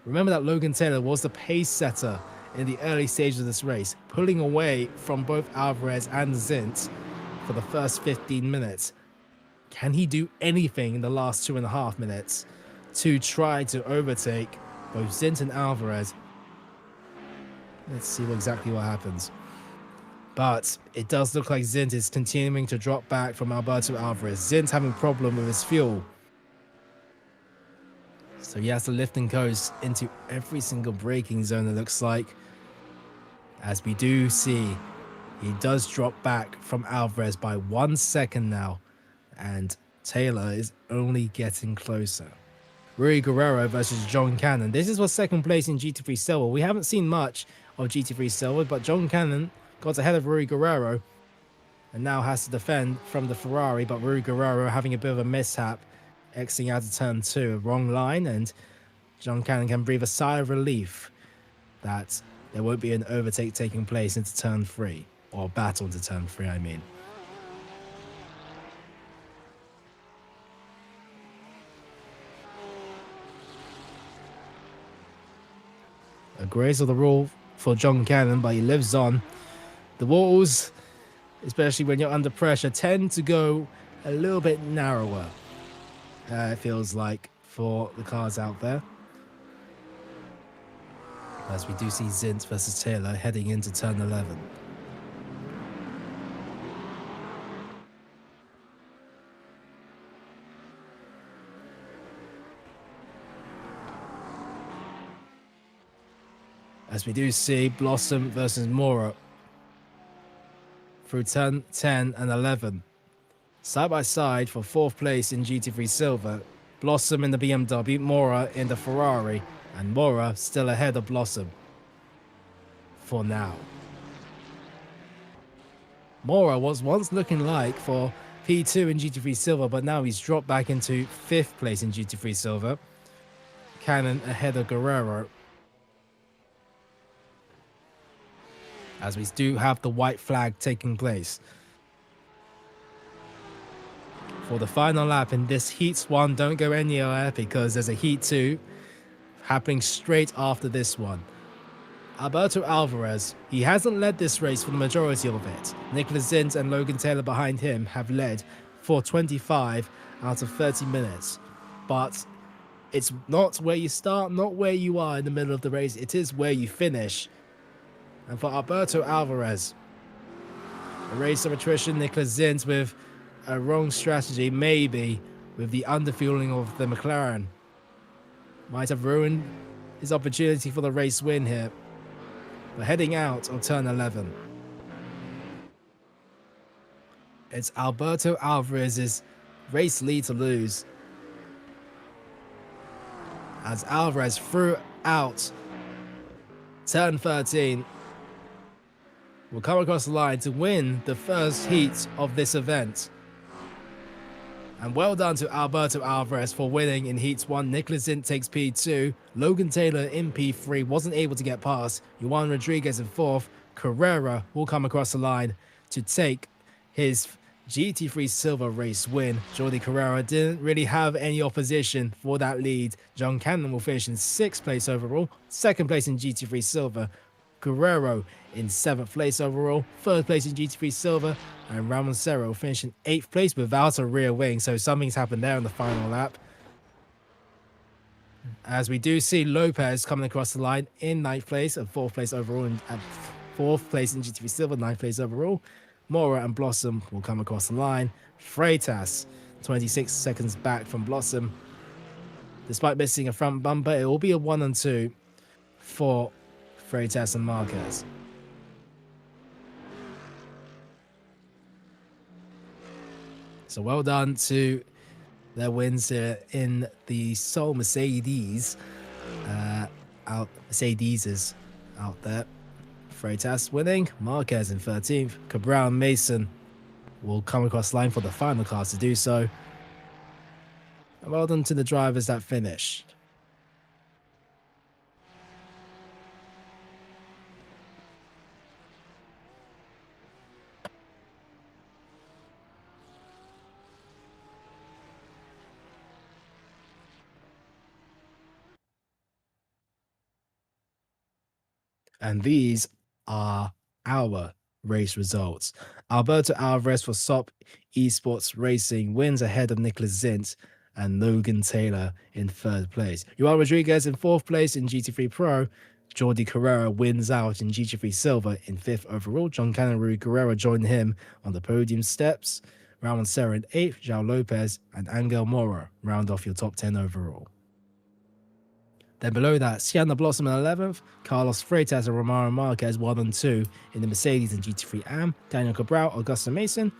Remember that Logan Taylor was the pace setter in the early stages of this race, pulling away from both Alvarez and Zint for the first 15 minutes. Can he do anything in the last 2.5 minutes to try to overtake both Zint and Alvarez? Let's see exactly what happens. But it does look like Zint is continuing to drop back from Alberto Alvarez. Zint's having a problem with his fuel, so he has to lift and coast into every single braking zone, it looks like. As we do see, he does drop back from Alvarez by 1 second now, and Taylor is only getting closer. Rui Guerrero versus John Cannon. This is for second place in GT3 Silver. We haven't seen much of GT3 Silver, but John Cannon got ahead of Rui Guerrero and now has to defend from the Ferrari, but Rui Guerrero having a bit of a mishap, exiting out of turn 2, wrong line, and John Cannon can breathe a sigh of relief that there won't be an overtake taking place into turn 3, or battle into turn 3, I mean. A grace of the rule for John Cannon, but he lives on. The walls, especially when you're under pressure, tend to go a little bit narrower, it feels like, for the cars out there. As we do see Zint versus Taylor heading into turn 11. As we do see Blossom versus Mora. through turn 10 and 11. Side by side for 4th place in GT3 Silver, Blossom in the BMW, Mora in the Ferrari, and Mora still ahead of Blossom for now. Mora was once looking like for P2 in GT3 Silver, but now he's dropped back into 5th place in GT3 Silver. Cannon ahead of Guerrero. As we do have the white flag taking place. For the final lap in this Heat 1, don't go anywhere because there's a Heat 2 happening straight after this one. Alberto Alvarez, he hasn't led this race for the majority of it. Nicholas Zint and Logan Taylor behind him have led for 25 out of 30 minutes. But it's not where you start, not where you are in the middle of the race. It is where you finish. And for Alberto Alvarez, a race of attrition, Nicholas Zint with a wrong strategy, maybe with the underfueling of the McLaren, might have ruined his opportunity for the race win here. But heading out of turn 11, it's Alberto Alvarez's race lead to lose, as Alvarez threw out turn 13 will come across the line to win the first heat of this event. And well done to Alberto Alvarez for winning in Heats 1. Nicholas Zint takes P2. Logan Taylor in P3 wasn't able to get past. Juan Rodriguez in 4th. Carrera will come across the line to take his GT3 Silver race win. Jordi Carrera didn't really have any opposition for that lead. John Cannon will finish in 6th place overall. 2nd place in GT3 Silver. Guerrero in 7th place overall, 3rd place in GT3 Silver, and Ramon Serra finishing 8th place without a rear wing, so something's happened there on the final lap. As we do see Lopez coming across the line in 9th place and 4th place overall, and 4th place in GT3 Silver, 9th place overall. Mora and Blossom will come across the line. Freitas, 26 seconds back from Blossom. Despite missing a front bumper, it will be a 1 and 2 for Freitas and Marquez. So well done to their wins here in the Sol Mercedes. Mercedes out there. Freitas winning, Marquez in 13th. Cabral and Mason will come across the line for the final cars to do so. And well done to the drivers that finished. And these are our race results. Alberto Alvarez for SOP Esports Racing wins ahead of Nicholas Zint and Logan Taylor in 3rd place. Juan Rodriguez in 4th place in GT3 Pro. Jordi Carrera wins out in GT3 Silver in 5th overall. John Cannon Guerrero joined him on the podium steps. Ramon Serra in 8th. João Lopez and Angel Mora round off your top 10 overall. Then below that, Sienna Blossom in 11th, Carlos Freitas and Romaro Marquez 1 and 2 in the Mercedes and GT3 AM, Daniel Cabral, Augusto Mason,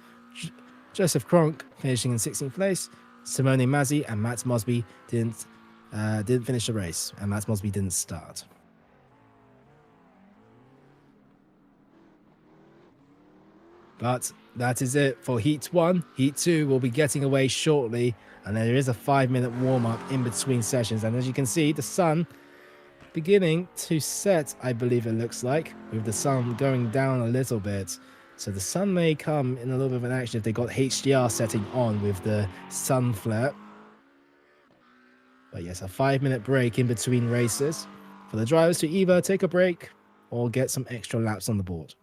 Joseph Kronk finishing in 16th place, Simone Mazzi and Matt Mosby didn't finish the race, and Matt Mosby didn't start. But that is it for Heat 1. Heat 2 will be getting away shortly, and there is a 5-minute warm-up in between sessions. And as you can see, the sun beginning to set, I believe it looks like, with the sun going down a little bit. So the sun may come in a little bit of an action if they got HDR setting on with the sun flare. But yes, a 5-minute break in between races for the drivers to either take a break or get some extra laps on the board.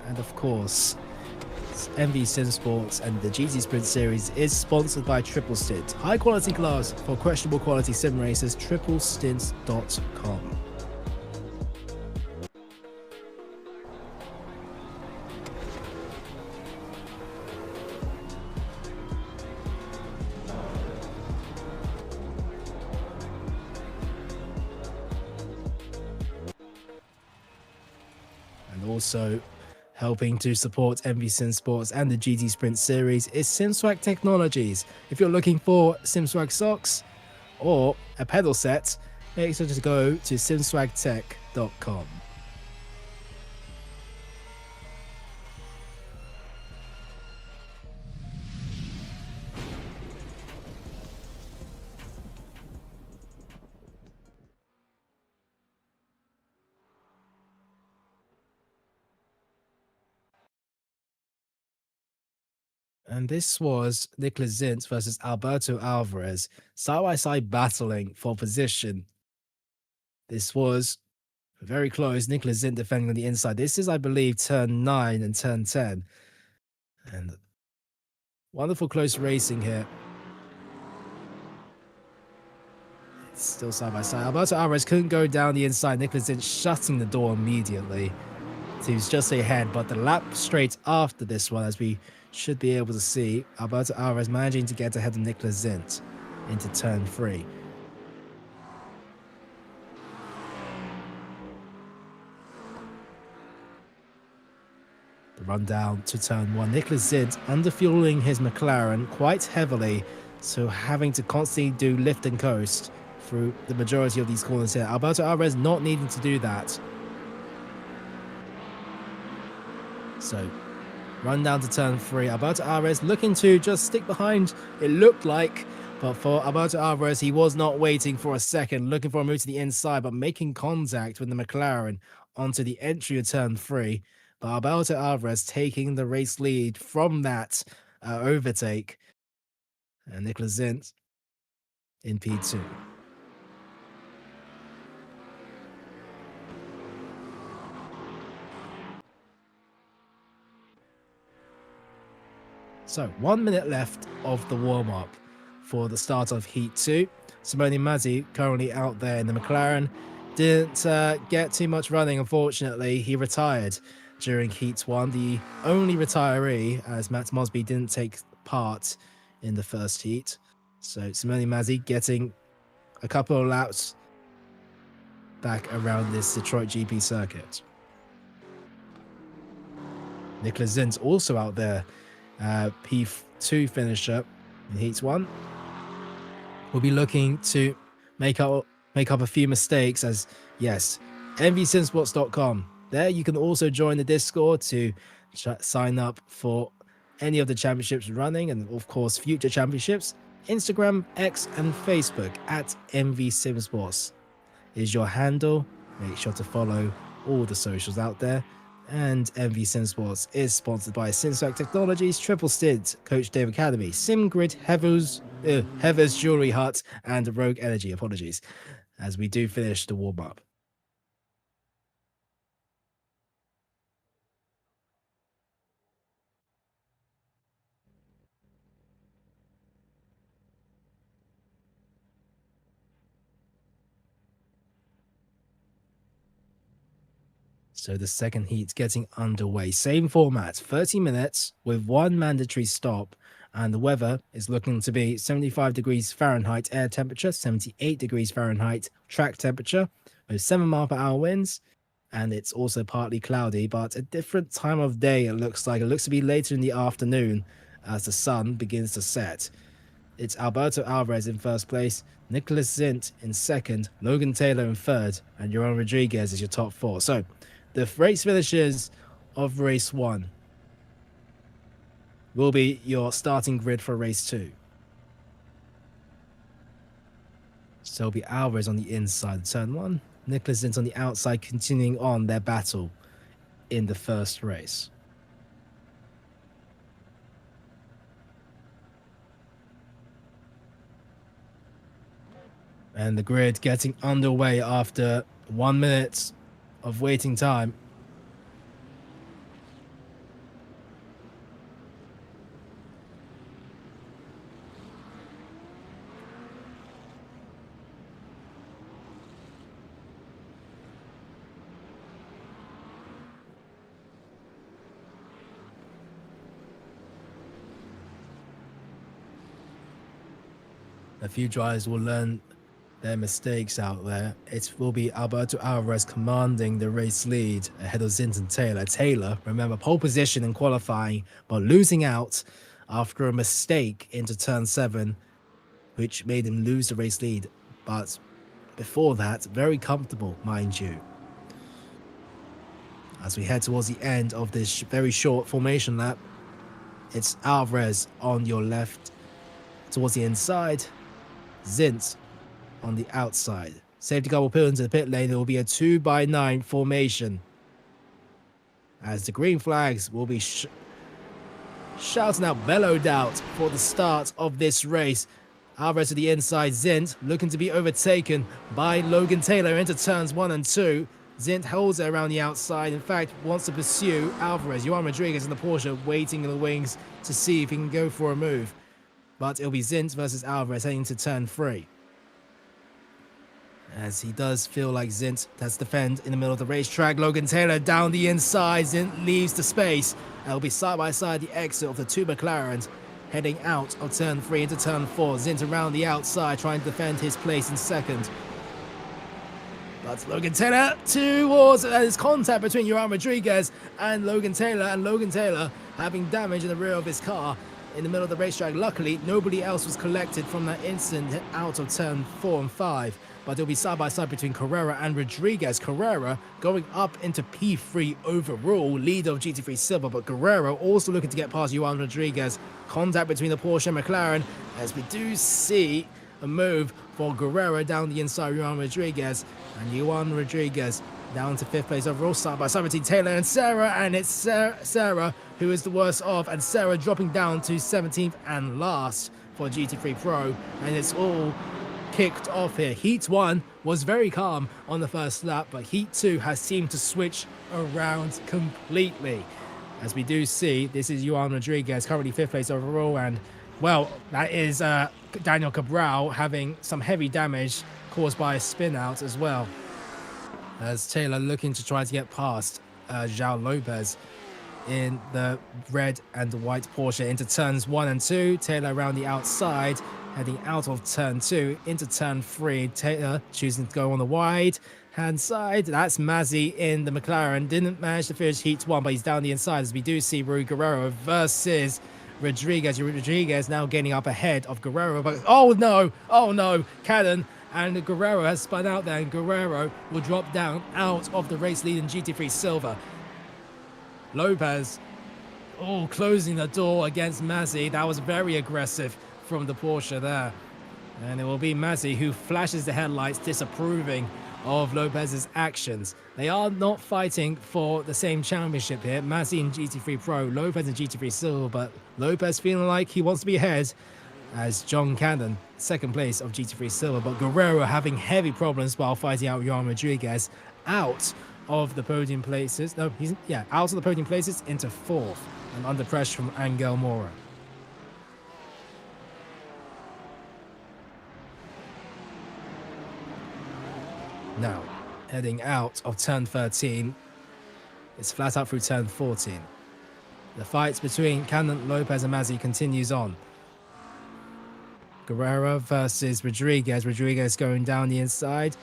And of course, MV Simsports and the GT Sprint Series is sponsored by Triple Stint. High quality glass for questionable quality sim racers, triplestint.com. also helping to support MV Simsports and the GT Sprint series is SimSwag Technologies. If you're looking for SimSwag socks or a pedal set, make sure to go to simswagtech.com. And this was Nicholas Zint versus Alberto Alvarez, side-by-side battling for position. This was very close. Nicholas Zint defending on the inside. This is, I believe, turn 9 and turn 10. And wonderful close racing here. It's still side-by-side. Alberto Alvarez couldn't go down the inside. Nicholas Zint shutting the door immediately. He was just ahead, but the lap straight after this one, as we should be able to see, Alberto Alvarez managing to get ahead of Nicholas Zint into turn 3. The run down to turn 1. Nicholas Zint underfueling his McLaren quite heavily, so having to constantly do lift and coast through the majority of these corners here. Alberto Alvarez not needing to do that. So, run down to turn 3. Alberto Alvarez looking to just stick behind, it looked like. But for Alberto Alvarez, he was not waiting for a second, looking for a move to the inside, but making contact with the McLaren onto the entry of turn 3. But Alberto Alvarez taking the race lead from that overtake. And Nicholas Zint in P2. So 1 minute left of the warm-up for the start of Heat 2. Simone Mazzi currently out there in the McLaren. Didn't get too much running, unfortunately. He retired during Heat 1, the only retiree, as Matt Mosby didn't take part in the first heat. So Simone Mazzi getting a couple of laps back around this Detroit GP circuit. Nicholas Zint also out there, P2 finisher in Heat 1. We'll be looking to make up a few mistakes, as yes, mvsimsports.com. There you can also join the Discord to sign up for any of the championships running, and of course future championships. Instagram, X, and Facebook at mvsimsports is your handle. Make sure to follow all the socials out there. And MV Simsports is sponsored by SimSwag Technologies, Triple Stint, Coach Dave Academy, SimGrid, Heather's Jewelry Hut, and Rogue Energy. Apologies, as we do finish the warm-up. So the second heat getting underway. Same format, 30 minutes with one mandatory stop. And the weather is looking to be 75 degrees Fahrenheit air temperature, 78 degrees Fahrenheit track temperature, with 7-mile-per-hour winds. And it's also partly cloudy, but a different time of day it looks like. It looks to be later in the afternoon as the sun begins to set. It's Alberto Alvarez in first place, Nicholas Zint in second, Logan Taylor in third, and Joran Rodriguez is your top 4. So the race finishes of race 1 will be your starting grid for race 2. So it'll be Alvarez on the inside, turn 1. Nicholas Zint on the outside, continuing on their battle in the first race. And the grid getting underway after 1 minute of waiting time. A few drivers will learn their mistakes out there. It will be Alberto Alvarez commanding the race lead ahead of Zint and Taylor. Taylor, remember, pole position in qualifying, but losing out after a mistake into turn 7, which made him lose the race lead. But before that, very comfortable, mind you. As we head towards the end of this very short formation lap, it's Alvarez on your left towards the inside, Zint on the outside. Safety car will pull into the pit lane. It will be a 2x9 formation, as the green flags will be shouting out, bellowed out for the start of this race. Alvarez to the inside, Zint looking to be overtaken by Logan Taylor into turns 1 and 2. Zint holds it around the outside, in fact wants to pursue Alvarez. Johan Rodriguez in the Porsche waiting in the wings to see if he can go for a move. But it'll be Zint versus Alvarez heading to turn 3. As he does feel like Zint has to defend in the middle of the racetrack. Logan Taylor down the inside. Zint leaves the space. It'll be side by side the exit of the two McLarens heading out of turn 3 into turn 4. Zint around the outside trying to defend his place in second. But Logan Taylor towards there's contact between Johan Rodriguez and Logan Taylor having damage in the rear of his car in the middle of the racetrack. Luckily, nobody else was collected from that incident out of turn 4 and 5. But it'll be side by side between Carrera and Rodriguez. Carrera going up into P3 overall, lead of GT3 Silver, but Carrera also looking to get past Johan Rodriguez. Contact between the Porsche and McLaren, as we do see a move for Guerrero down the inside Johan Rodriguez, and Johan Rodriguez down to 5th place overall, side by side between Taylor and Sarah, and it's Sarah who is the worst off, and Sarah dropping down to 17th and last for GT3 Pro, and it's all kicked off here. Heat 1 was very calm on the first lap, but Heat 2 has seemed to switch around completely. As we do see, this is Johan Rodriguez, currently 5th place overall, and well, that is Daniel Cabral having some heavy damage caused by a spin out as well. As Taylor looking to try to get past João Lopez in the red and white Porsche into turns 1 and 2. Taylor around the outside, heading out of turn 2 into turn 3. Taylor choosing to go on the wide hand side. That's Mazzi in the McLaren. Didn't manage to finish Heat 1, but he's down the inside, as we do see Rui Guerrero versus Rodriguez. Rodriguez now getting up ahead of Guerrero, but oh no, Cannon and Guerrero has spun out there, and Guerrero will drop down out of the race lead in GT3 Silver. Lopez, closing the door against Mazzi. That was very aggressive from the Porsche there. And it will be Mazzi who flashes the headlights, disapproving of Lopez's actions. They are not fighting for the same championship here. Mazzi in GT3 Pro, Lopez in GT3 Silver, but Lopez feeling like he wants to be ahead as John Cannon, 2nd place of GT3 Silver, but Guerrero having heavy problems while fighting out Johan Rodriguez out of the podium places. No, out of the podium places into 4th and under pressure from Angel Mora. Now, heading out of turn 13, it's flat out through turn 14. The fight between Cannon, Lopez and Mazzi continues on. Guerrero versus Rodriguez. Rodriguez going down the inside.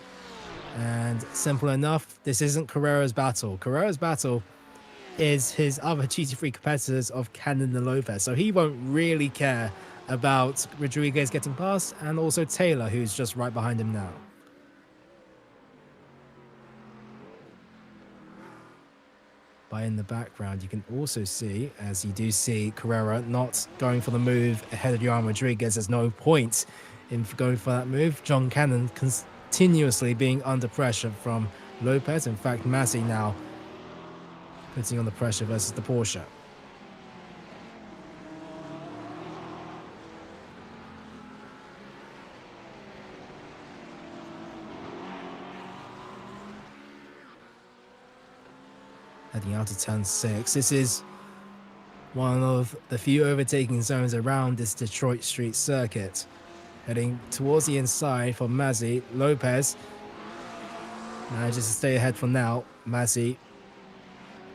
And simple enough, this isn't Carrera's battle. Carrera's battle is his other GT3 competitors of Cannon and Lopez. So he won't really care about Rodriguez getting past, and also Taylor, who's just right behind him now. But in the background, you can also see, as you do see, Carrera not going for the move ahead of Johan Rodriguez. There's no point in going for that move. John Cannon continuously being under pressure from Lopez. In fact, Mazzi now putting on the pressure versus the Porsche. Heading out to turn 6. This is one of the few overtaking zones around this Detroit Street circuit. Heading towards the inside for Mazzi. Lopez manages to stay ahead for now. Mazzi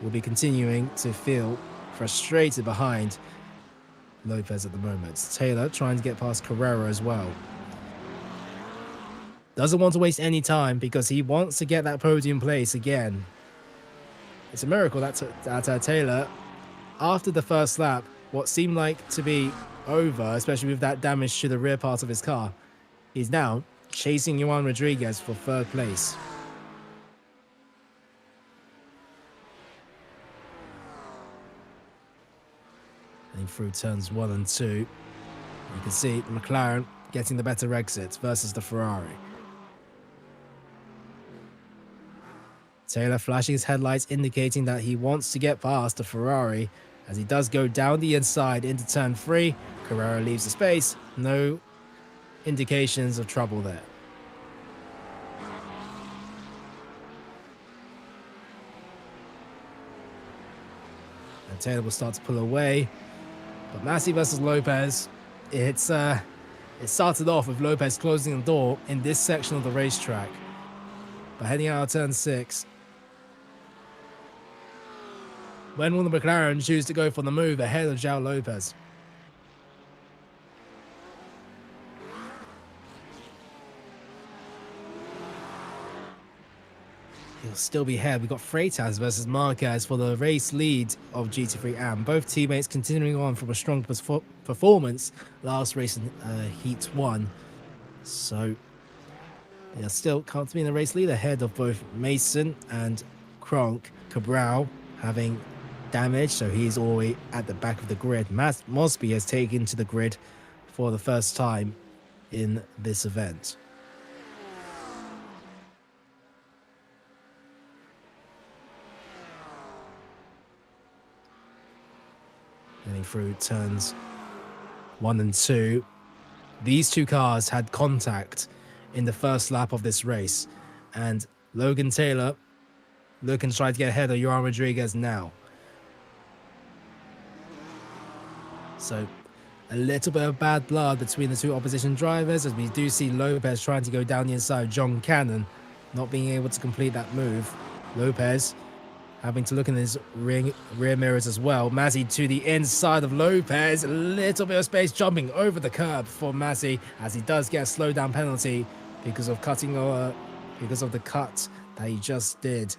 will be continuing to feel frustrated behind Lopez at the moment. Taylor trying to get past Carrera as well. Doesn't want to waste any time because he wants to get that podium place again. It's a miracle that Taylor, after the first lap, what seemed like to be over, especially with that damage to the rear part of his car, he's now chasing Juan Rodriguez for third place. Heading through turns 1 and 2. You can see the McLaren getting the better exit versus the Ferrari. Taylor flashing his headlights, indicating that he wants to get past the Ferrari as he does go down the inside into turn 3. Carrera leaves the space. No indications of trouble there. And Taylor will start to pull away. But Masi versus Lopez, it started off with Lopez closing the door in this section of the racetrack. But heading out of turn 6, when will the McLaren choose to go for the move ahead of João Lopez? He'll still be ahead. We've got Freitas versus Marquez for the race lead of GT3 AM. Both teammates continuing on from a strong performance last race in Heat 1. So they're still comfortably in the race lead ahead of both Mason and Kronk. Cabral having damage, so he's all the way at the back of the grid. Mosby has taken to the grid for the first time in this event. Getting through turns 1 and 2. These two cars had contact in the first lap of this race, and Logan Taylor looking to try to get ahead of João Rodriguez now. So a little bit of bad blood between the two opposition drivers, as we do see Lopez trying to go down the inside of John Cannon, not being able to complete that move. Lopez having to look in his rear mirrors as well. Masi to the inside of Lopez. A little bit of space jumping over the curb for Masi, as he does get a slowdown penalty because of the cut that he just did.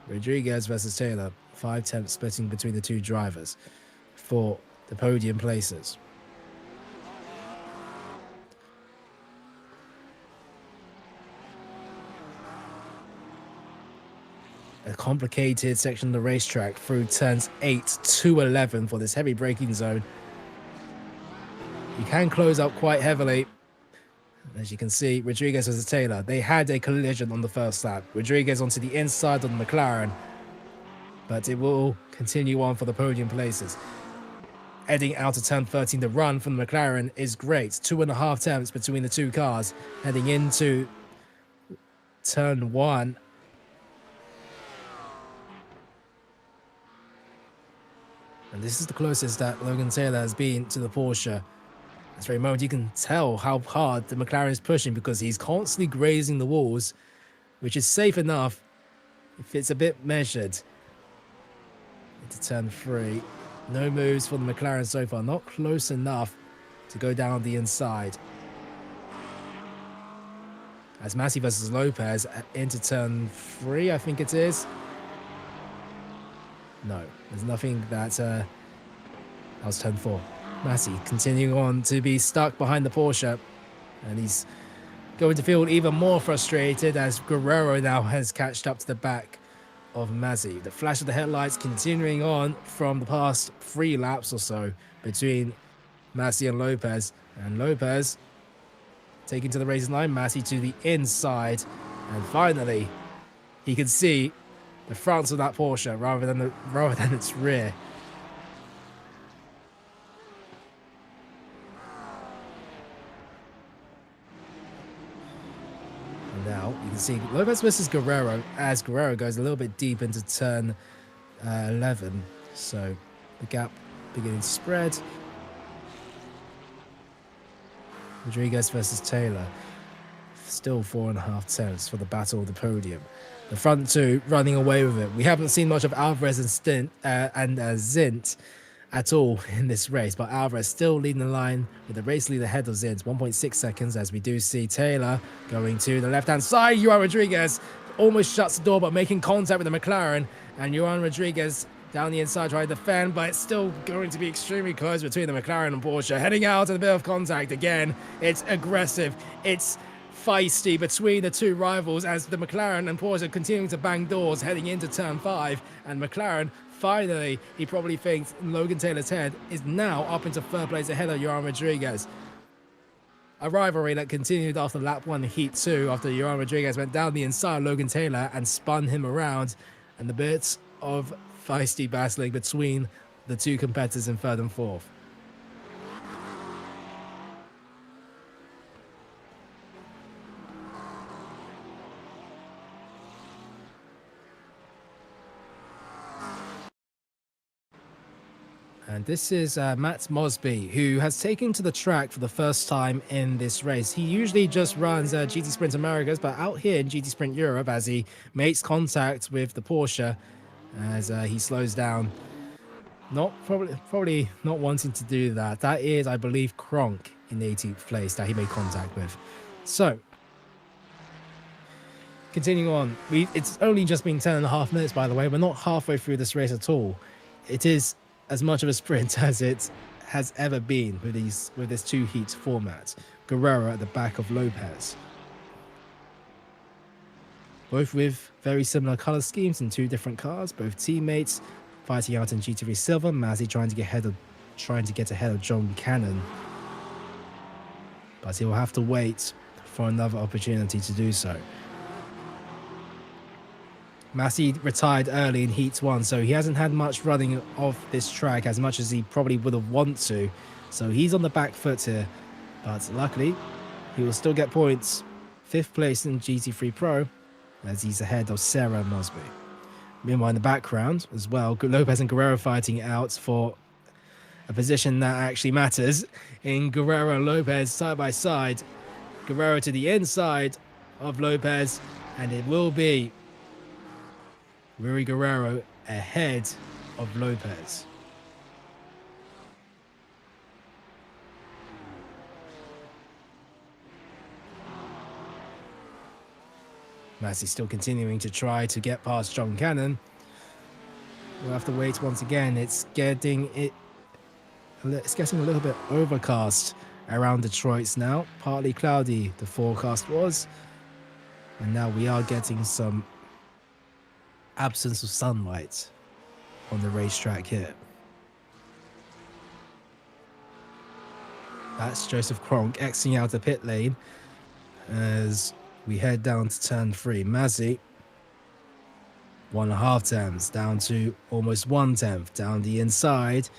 Rodriguez versus Taylor. 5/10 splitting between the two drivers for the podium places. A complicated section of the racetrack through turns 8 to 11 for this heavy braking zone. You can close up quite heavily. As you can see, Rodriguez versus Taylor, they had a collision on the first lap. Rodriguez onto the inside of the McLaren, but it will continue on for the podium places. Heading out of turn 13, the run from the McLaren is great. 2.5 attempts between the two cars. Heading into turn 1. And this is the closest that Logan Taylor has been to the Porsche. This very moment, you can tell how hard the McLaren is pushing because he's constantly grazing the walls, which is safe enough if it's a bit measured. Into turn 3. No moves for the McLaren so far. Not close enough to go down the inside. As Masi versus Lopez into turn 3, I think it is. No, there's nothing that was turn 4. Masi continuing on to be stuck behind the Porsche, and he's going to feel even more frustrated as Guerrero now has catched up to the back of Masi. The flash of the headlights continuing on from the past 3 laps or so between Masi and Lopez taking to the racing line. Masi to the inside, and finally he can see the front of that Porsche rather than its rear. And now you can see Lopez versus Guerrero as Guerrero goes a little bit deep into turn 11. So the gap beginning to spread. Rodriguez versus Taylor. Still 4.5 tenths for the battle of the podium. The front two running away with it. We haven't seen much of Alvarez and Stint and Zint at all in this race, but Alvarez still leading the line with the race lead ahead of Zins, 1.6 seconds, as we do see Taylor going to the left-hand side. Johan Rodriguez almost shuts the door, but making contact with the McLaren, and Johan Rodriguez down the inside trying to defend, but it's still going to be extremely close between the McLaren and Porsche. Heading out and a bit of contact again. It's aggressive. It's feisty between the two rivals as the McLaren and Porsche are continuing to bang doors heading into turn 5, and McLaren finally, he probably thinks in Logan Taylor's head, is now up into third place ahead of Johan Rodriguez. A rivalry that continued after lap 1, heat 2, after Johan Rodriguez went down the inside of Logan Taylor and spun him around, and the bits of feisty battling between the two competitors in third and fourth. And this is Matt Mosby, who has taken to the track for the first time in this race. He usually just runs GT Sprint Americas, but out here in GT Sprint Europe, as he makes contact with the Porsche, as he slows down. Probably not wanting to do that. That is, I believe, Kronk in the 18th place that he made contact with. So, continuing on, it's only just been 10.5 minutes, by the way. We're not halfway through this race at all. It is as much of a sprint as it has ever been with this 2 heats format. Guerrero at the back of Lopez. Both with very similar color schemes in 2 different cars, both teammates fighting out in GT3 Silver. Mazzy trying to get ahead of John Cannon. But he will have to wait for another opportunity to do so. Massey retired early in Heat 1, so he hasn't had much running of this track as much as he probably would have wanted to. So he's on the back foot here, but luckily he will still get points. 5th place in GT3 Pro as he's ahead of Sarah Mosby. Meanwhile, in the background as well, Lopez and Guerrero fighting out for a position that actually matters. In Guerrero and Lopez side by side, Guerrero to the inside of Lopez, and it will be Rui Guerrero ahead of Lopez. Massey still continuing to try to get past John Cannon. We'll have to wait once again. It's getting a little bit overcast around Detroit now. Partly cloudy, the forecast was. And now we are getting some absence of sunlight on the racetrack here. That's Joseph Kronk exiting out the pit lane as we head down to turn 3. Mazzy, 1.5 tenths down to almost 1 tenth down the inside.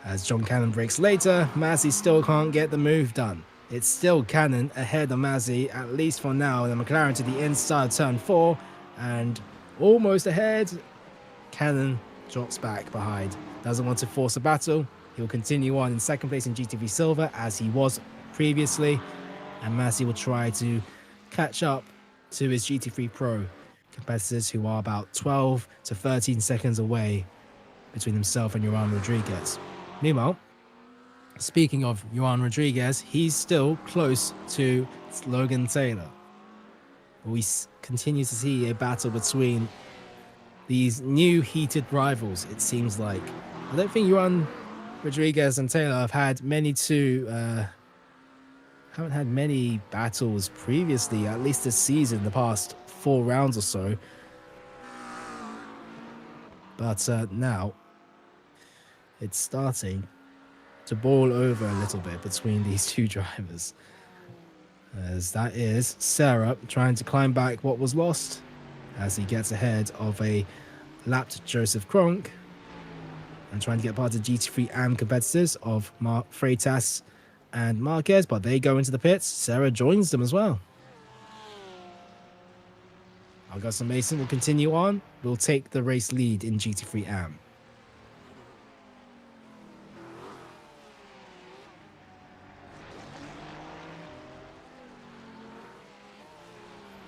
As John Cannon breaks later, Mazzy still can't get the move done. It's still Cannon ahead of Mazzy, at least for now. The McLaren to the inside turn 4 and almost ahead. Cannon drops back behind. Doesn't want to force a battle. He'll continue on in 2nd place in GTV Silver as he was previously. And Mazzy will try to catch up to his GT3 Pro competitors who are about 12 to 13 seconds away between himself and Johan Rodriguez. Meanwhile, speaking of Johan Rodriguez, he's still close to Logan Taylor. We continue to see a battle between these new heated rivals, it seems like. I don't think Johan Rodriguez and Taylor have had haven't had many battles previously, at least this season, the past 4 rounds or so. But now it's starting to boil over a little bit between these 2 drivers. As that is Sarah trying to climb back what was lost as he gets ahead of a lapped Joseph Kronk and trying to get past the GT3 AM competitors of Freitas and Marquez, but they go into the pits. Sarah joins them as well. Augusta Mason will continue on. Will take the race lead in GT3 AM.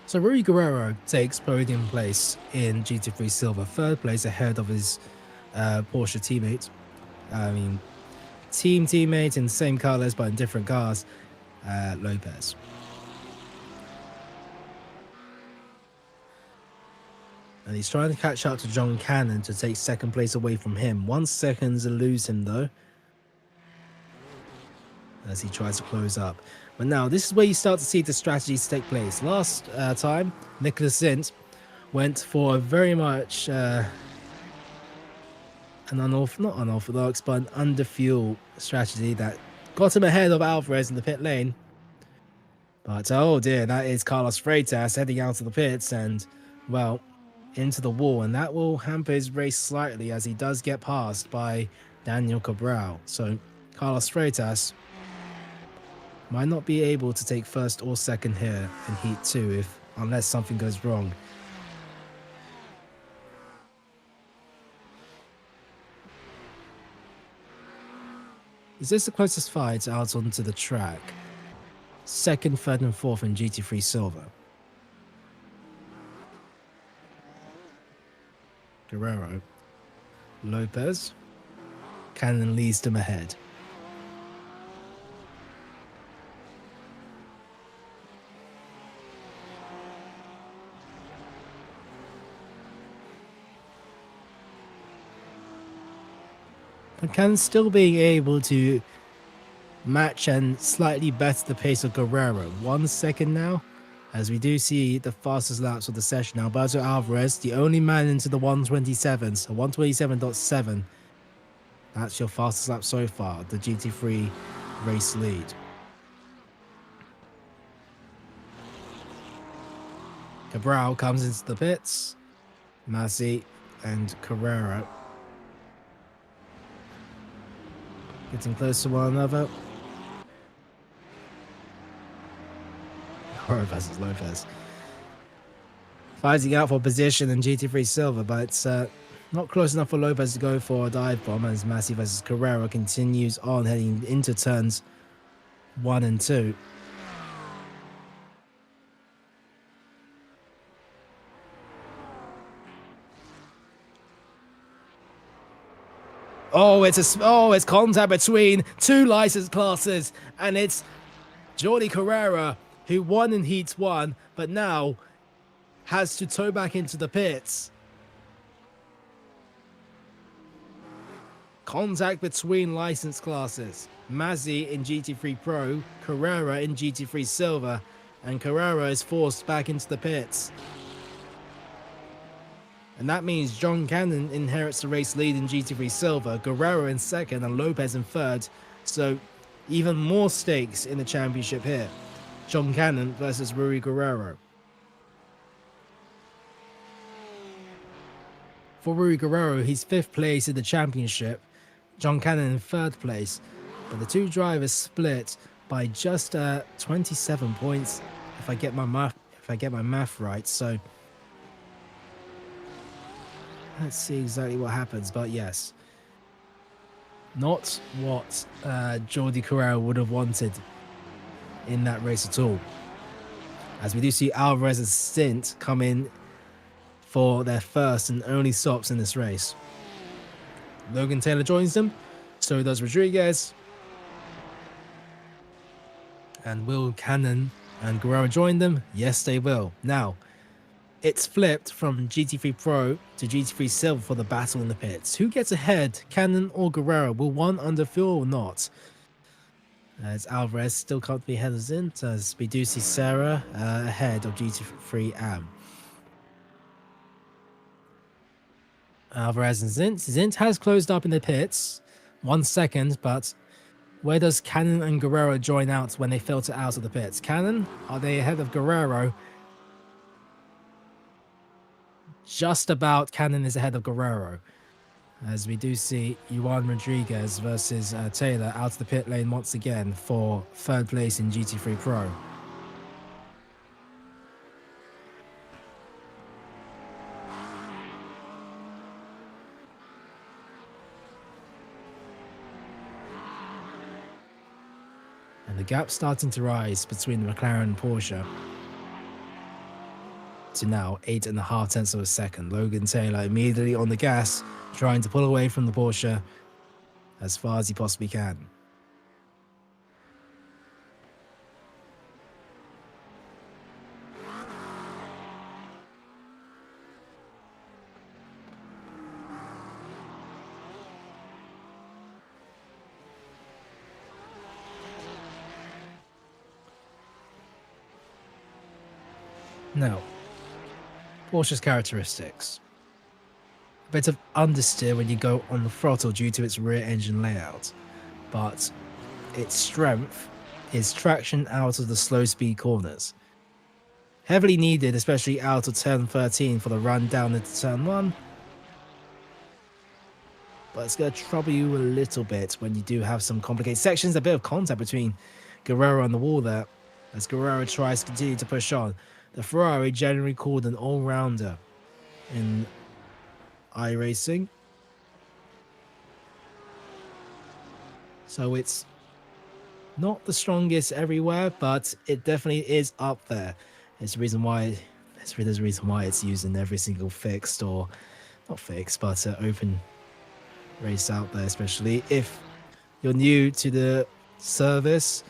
So Rui Guerrero takes podium place in GT3 Silver, 3rd place ahead of his Porsche teammate. I mean, teammate in same colors but in different cars, Lopez. And he's trying to catch up to John Cannon to take second place away from him. 1 second to lose him though, as he tries to close up. But now this is where you start to see the strategies take place. Last time, Nicholas Stint went for a very much an not unorthodox, but an under-fuel strategy that got him ahead of Alvarez in the pit lane. But oh dear, that is Carlos Freitas heading out of the pits and, well, into the wall. And that will hamper his race slightly as he does get passed by Daniel Cabral. So Carlos Freitas might not be able to take first or second here in Heat 2 unless something goes wrong. Is this the closest fight out onto the track? Second, third, and fourth in GT3 Silver. Guerrero. Lopez. Cannon leads them ahead. But Cannon still being able to match and slightly better the pace of Guerrero. 1 second now, as we do see the fastest laps of the session. Alberto Alvarez, the only man into the 127, so 127.7. That's your fastest lap so far, the GT3 race lead. Cabral comes into the pits. Masi and Carrera getting close to one another. Or versus Lopez. Fighting out for position in GT3 Silver, but it's not close enough for Lopez to go for a dive bomb as Masi versus Carrera continues on heading into turns 1 and 2. It's contact between two license classes, and it's Jordi Carrera who won in Heat 1, but now has to tow back into the pits. Contact between license classes. Masi in GT3 Pro, Carrera in GT3 Silver, and Carrera is forced back into the pits. And that means John Cannon inherits the race lead in GT3 Silver, Guerrero in second, and Lopez in third. So even more stakes in the championship here. John Cannon versus Rui Guerrero. For Rui Guerrero, he's 5th place in the championship. John Cannon in 3rd place. But the two drivers split by just 27 points, if I get my math right. So let's see exactly what happens, but yes, not what Jordi Carrera would have wanted in that race at all. As we do see Alvarez and Stint come in for their first and only stops in this race. Logan Taylor joins them, so does Rodriguez. And will Cannon and Guerrero join them? Yes, they will. Now, it's flipped from GT3 Pro to GT3 Silver for the battle in the pits. Who gets ahead, Cannon or Guerrero? Will one under fuel or not? As Alvarez still comfortably ahead of Stint, as we do see Sarah ahead of GT3 Am. Alvarez and Stint. Stint has closed up in the pits. 1 second, but where does Cannon and Guerrero join out when they filter out of the pits? Cannon, are they ahead of Guerrero? Just about. Cannon is ahead of Guerrero, as we do see Juan Rodriguez versus Taylor out of the pit lane once again for 3rd place in GT3 Pro. And the gap starting to rise between the McLaren and Porsche to now 8.5 tenths of a second. Logan Taylor immediately on the gas, trying to pull away from the Porsche. as far as he possibly can. Now, Porsche's characteristics. A bit of understeer when you go on the throttle due to its rear engine layout, but its strength is traction out of the slow speed corners. Heavily needed, especially out of turn 13 for the run down into turn 1, but it's going to trouble you a little bit when you do have some complicated sections. A bit of contact between Guerrero and the wall there, as Guerrero tries to continue to push on. The Ferrari, generally called an all-rounder in iracing, so it's not the strongest everywhere, but it definitely is up there. There's a reason why it's used in every single fixed, or not fixed, but open race out there, especially if you're new to the service.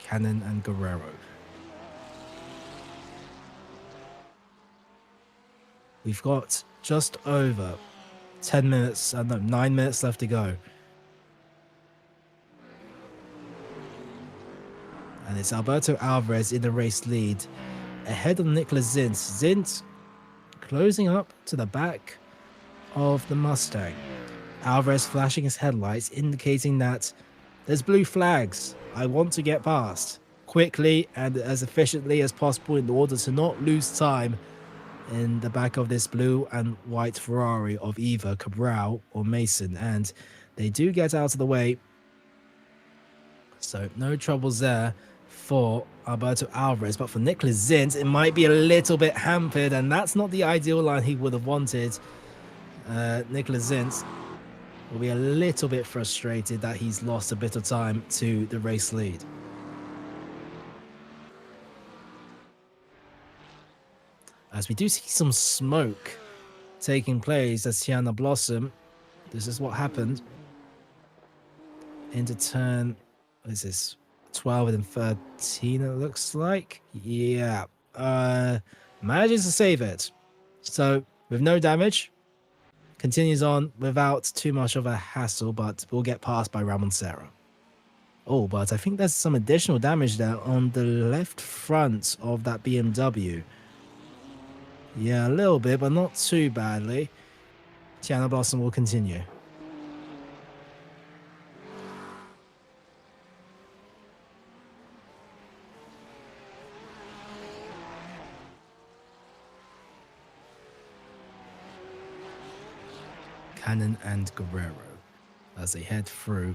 Cannon and Guerrero. We've got just over 10 minutes, 9 minutes left to go. And it's Alberto Alvarez in the race lead, ahead of Nicholas Zint. Zint closing up to the back of the Mustang. Alvarez flashing his headlights, indicating that there's blue flags. I want to get past quickly and as efficiently as possible in order to not lose time in the back of this blue and white Ferrari of either Cabral or Mason. And they do get out of the way, so no troubles there for Alberto Alvarez. But for Nicholas Zint, it might be a little bit hampered, and that's not the ideal line he would have wanted. Nicholas Zint will be a little bit frustrated that he's lost a bit of time to the race lead. As we do see some smoke taking place as Tiana Blossom, this is what happened, into turn, what is this, 12 and 13 it looks like. Yeah, manages to save it. So with no damage, continues on without too much of a hassle, but will get passed by Ramon Serra. Oh, but I think there's some additional damage there on the left front of that BMW. Yeah, a little bit, but not too badly. Tiana Blossom will continue. Cannon and Guerrero as they head through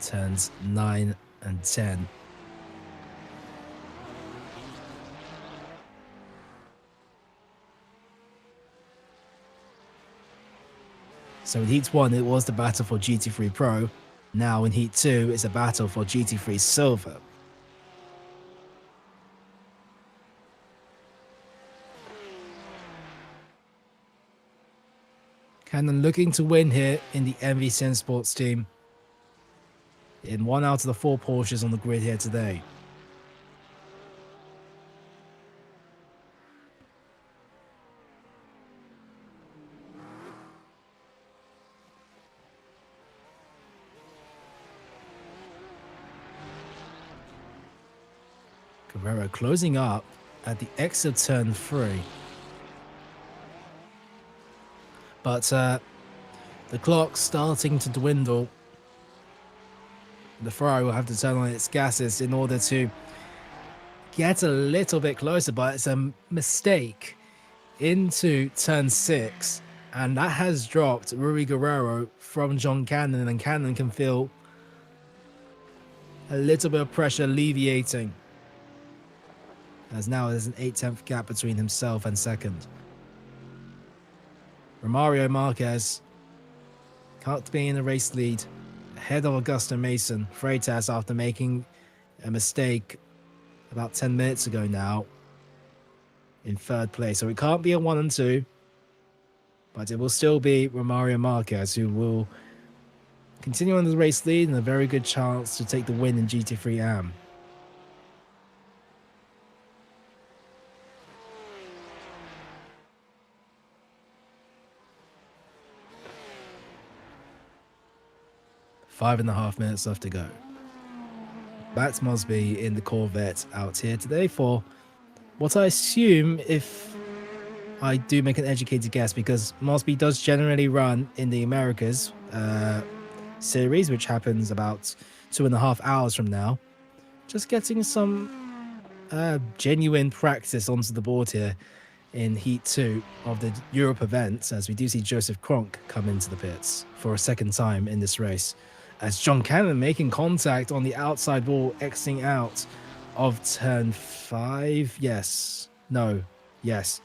turns 9 and 10. So in Heat 1, it was the battle for GT3 Pro. Now in Heat 2, it's a battle for GT3 Silver. Cannon looking to win here in the MV Simsports team, in 1 out of the 4 Porsches on the grid here today. Guerrero closing up at the exit turn 3. But the clock starting to dwindle. The Ferrari will have to turn on its gases in order to get a little bit closer, but it's a mistake into turn 6, and that has dropped Rui Guerrero from John Cannon, and Cannon can feel a little bit of pressure alleviating, as now there's an 8/10 gap between himself and second. Romario Marquez can't be in the race lead, ahead of Augusto Mason. Freitas, after making a mistake about 10 minutes ago now in third place. So it can't be a 1 and 2, but it will still be Romario Marquez who will continue on the race lead and a very good chance to take the win in GT3 AM. 5.5 minutes left to go. Max Mosby in the Corvette out here today for what I assume, if I do make an educated guess, because Mosby does generally run in the Americas series, which happens about 2.5 hours from now. Just getting some genuine practice onto the board here in Heat 2 of the Europe event, as we do see Joseph Kronk come into the pits for a second time in this race, as John Cannon making contact on the outside wall, exiting out of turn 5.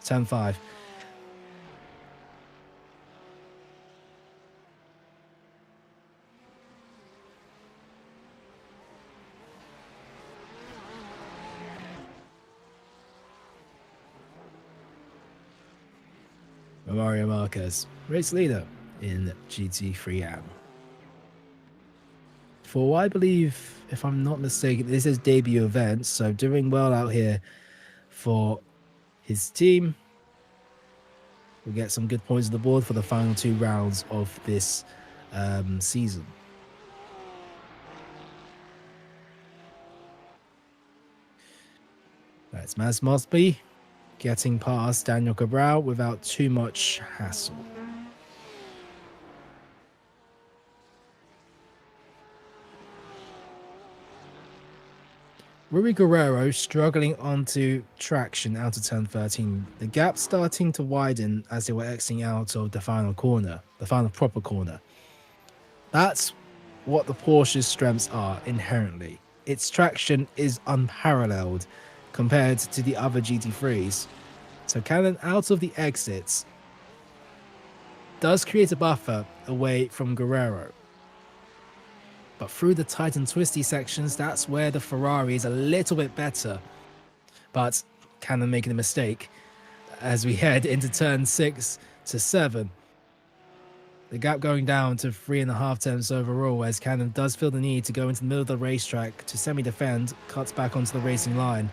Turn 5. Mario Marquez, race leader in GT3 AM. For, I believe, if I'm not mistaken, this is debut event, so doing well out here for his team. We'll get some good points on the board for the final 2 rounds of this season. That's Max Mosby getting past Daniel Cabral without too much hassle. Rui Guerrero struggling onto traction out of turn 13. The gap starting to widen as they were exiting out of the final corner, the final proper corner. That's what the Porsche's strengths are inherently. Its traction is unparalleled compared to the other GT3s. So Cannon out of the exits does create a buffer away from Guerrero. But through the tight and twisty sections, that's where the Ferrari is a little bit better. But Cannon making a mistake as we head into turn 6 to 7. The gap going down to 3.5 tenths overall, as Cannon does feel the need to go into the middle of the racetrack to semi-defend, cuts back onto the racing line.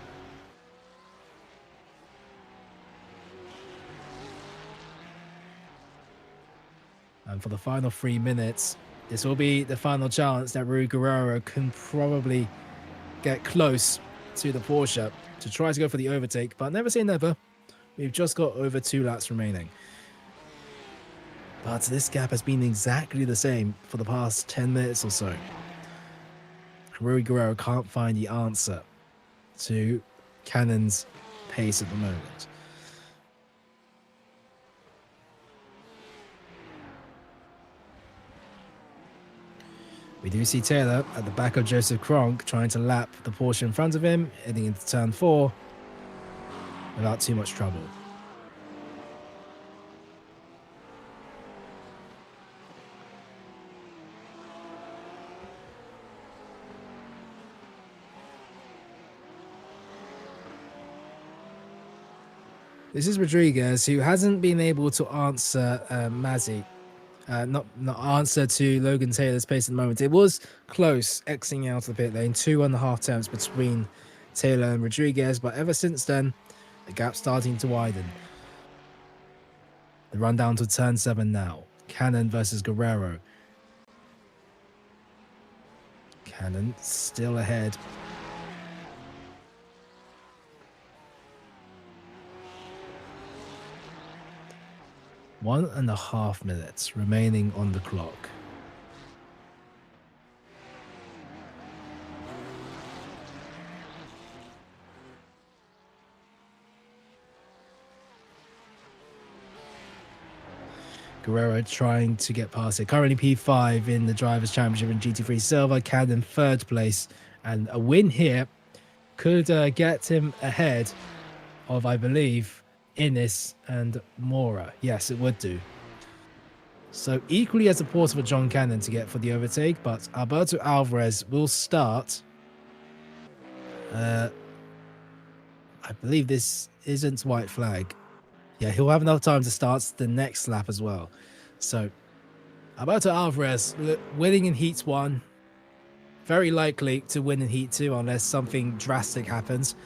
And for the final 3 minutes, this will be the final chance that Rui Guerrero can probably get close to the Porsche to try to go for the overtake, but never say never. We've just got over 2 laps remaining. But this gap has been exactly the same for the past 10 minutes or so. Rui Guerrero can't find the answer to Cannon's pace at the moment. We do see Taylor at the back of Joseph Kronk trying to lap the Porsche in front of him, heading into turn 4 without too much trouble. This is Rodriguez, who hasn't been able to answer Mazzy. Not answer to Logan Taylor's pace at the moment. It was close exiting out of the pit lane, 2.5 tenths between Taylor and Rodriguez, but ever since then, the gap's starting to widen. The run down to turn 7 now. Cannon versus Guerrero. Cannon still ahead. One and a half minutes remaining on the clock. Guerrero trying to get past it. Currently P5 in the Drivers' Championship in GT3 Silver. Cannon third place. And a win here could get him ahead of, I believe, Innes and Mora. Yes, it would do. So equally as important for John Cannon to get for the overtake, but Alberto Alvarez will start I believe this isn't white flag. Yeah, he'll have enough time to start the next lap as well. So Alberto Alvarez winning in Heat 1. Very likely to win in Heat 2 unless something drastic happens.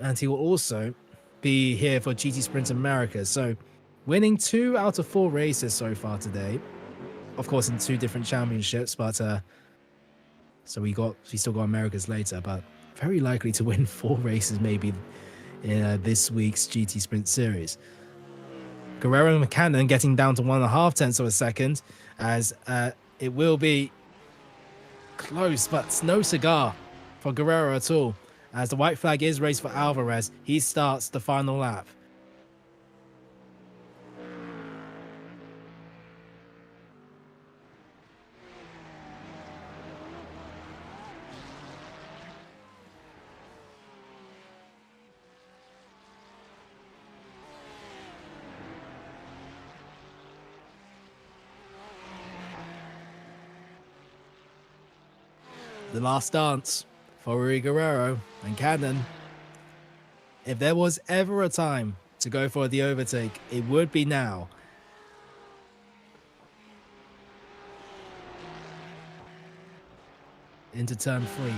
And he will also be here for GT Sprint America. So winning 2 out of 4 races so far today. Of course, in 2 different championships, but so we still got Americas later, but very likely to win 4 races maybe in this week's GT Sprint Series. Guerrero and McCannon getting down to 1.5 tenths of a second, as it will be close, but no cigar for Guerrero at all. As the white flag is raised for Alvarez, he starts the final lap. The last dance for Rui Guerrero and Cannon. If there was ever a time to go for the overtake, it would be now. Into turn 3.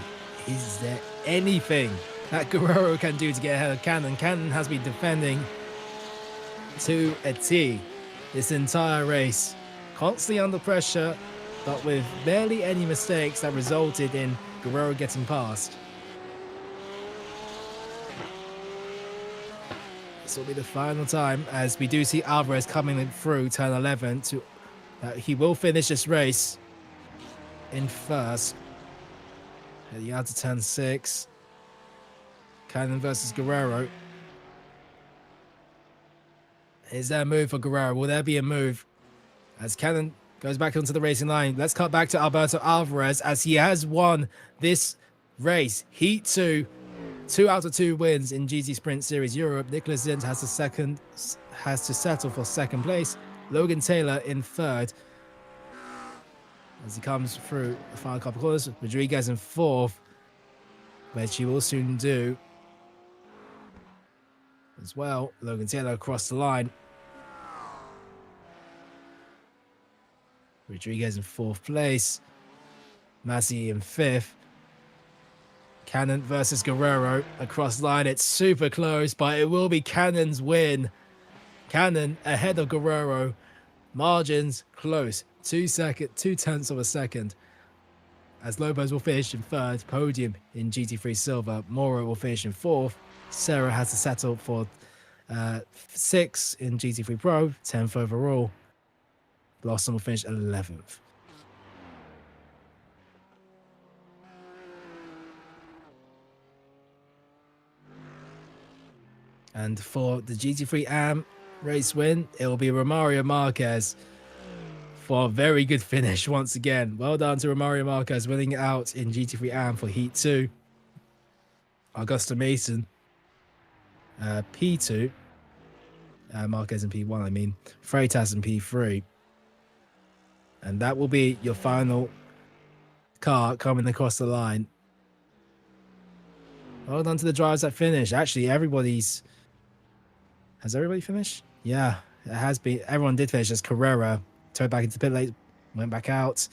Is there anything that Guerrero can do to get ahead of Cannon? Cannon has been defending to a T this entire race, constantly under pressure, but with barely any mistakes that resulted in Guerrero getting past. This will be the final time, as we do see Alvarez coming through turn 11 to he will finish this race in first. Heading out to turn 6. Cannon versus Guerrero. Is there a move for Guerrero? Will there be a move? As Cannon goes back onto the racing line. Let's cut back to Alberto Alvarez, as he has won this race. Heat 2. 2 out of 2 wins in GT Sprint Series Europe. Nicholas Zint has to settle for second place. Logan Taylor in third. As he comes through the final couple of corners, Rodriguez in fourth, which he will soon do as well. Logan Taylor across the line. Rodriguez in fourth place. Massey in fifth. Cannon versus Guerrero across the line. It's super close, but it will be Cannon's win. Cannon ahead of Guerrero. Margins close. 2 tenths of a second. As Lopez will finish in third. Podium in GT3 Silver. Moro will finish in fourth. Serra has to settle for 6th in GT3 Pro. 10th overall. Blossom will finish 11th. And for the GT3 AM race win, it will be Romario Marquez for a very good finish once again. Well done to Romario Marquez, winning out in GT3 AM for Heat 2. Augusta Mason, P2. Marquez in P1, I mean. Freitas in P3. And that will be your final car coming across the line. Well done to the drivers that finish. Actually, has everybody finished? Yeah, it has been. Everyone did finish. As Carrera turned back into pit lane, went back out.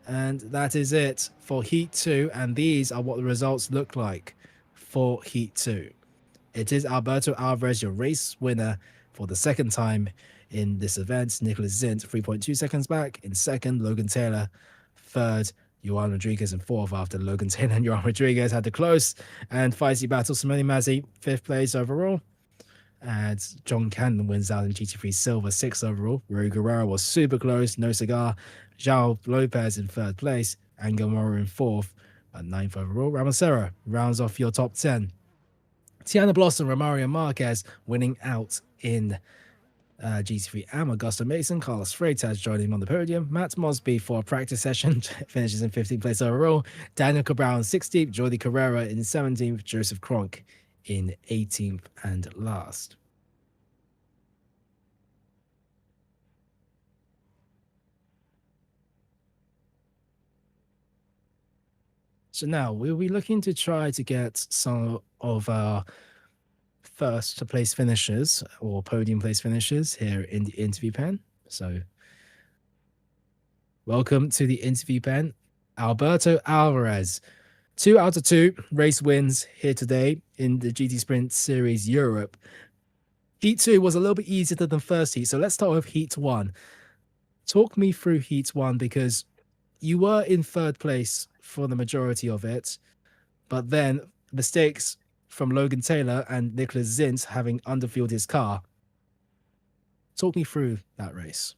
And that is it for Heat 2. And these are what the results look like for Heat 2. It is Alberto Alvarez, your race winner for the second time in this event. Nicholas Zint, 3.2 seconds back. In second, Logan Taylor. Third, Johan Rodriguez in fourth, after Logan Taylor and Johan Rodriguez had the close and feisty battle. Simone Mazzi, 5th place overall. And John Cannon wins out in GT3 Silver, 6th overall. Rui Guerrero was super close, no cigar. João Lopez in 3rd place. Angel Moro in 4th, at 9th overall. Ramon Serra rounds off your top 10. Tiana Blossom, Romario Marquez winning out in GT3 AM. Augusta Mason, Carlos Freitas joining him on the podium. Matt Mosby for a practice session finishes in 15th place overall. Daniel Cabral in 16th. Jordi Carrera in 17th. Joseph Kronk in 18th and last. So now we'll be looking to try to get some of our first place finishers or podium place finishers here in the interview pen. So, welcome to the interview pen, Alberto Alvarez. 2 out of 2 race wins here today in the GT Sprint Series Europe. Heat 2 was a little bit easier than the first heat, so let's start with Heat 1. Talk me through Heat 1 because you were in third place for the majority of it, but then mistakes from Logan Taylor and Nicholas Zint having underfueled his car. Talk me through that race.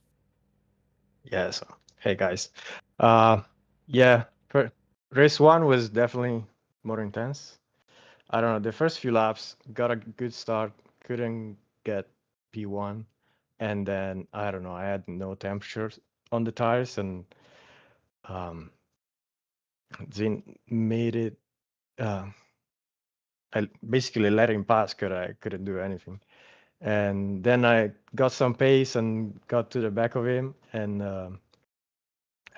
Yeah, so hey guys. Yeah, race 1 was definitely more intense. I don't know, the first few laps got a good start, couldn't get P1, and then I don't know, I had no temperature on the tires, and Zin made it. I basically let him pass because I couldn't do anything. And then I got some pace and got to the back of him, and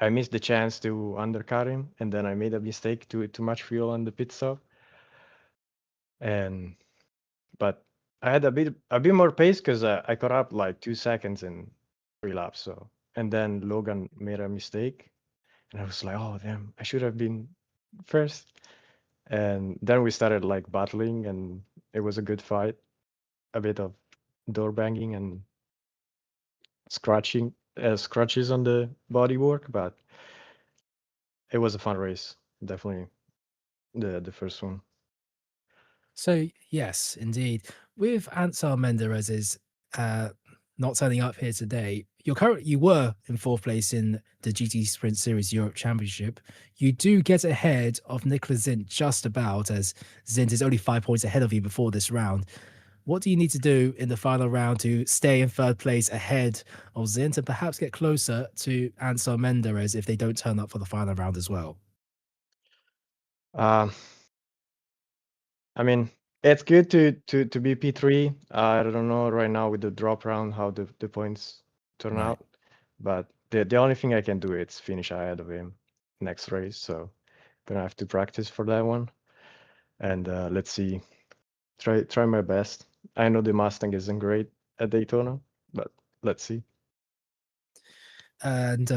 I missed the chance to undercut him, and then I made a mistake, too much fuel on the pit stop. But I had a bit more pace because I caught up like 2 seconds in 3 laps. So, and then Logan made a mistake, and I was like, oh damn, I should have been first. And then we started like battling, and it was a good fight. A bit of door banging and scratches on the bodywork, but it was a fun race. Definitely the first one. So, yes, indeed. With Ansel Menderes's not turning up here today, you were in fourth place in the GT Sprint Series Europe Championship. You do get ahead of Nicholas Zint just about, as Zint is only 5 points ahead of you before this round. What do you need to do in the final round to stay in third place ahead of Zint and perhaps get closer to Ansel Menderes if they don't turn up for the final round as well? Um, I mean, it's good to be P3. I don't know right now with the drop round how the points turn Right. out, but the only thing I can do is finish ahead of him next race. So gonna have to practice for that one, and let's see. Try my best. I know the Mustang isn't great at Daytona, but let's see. And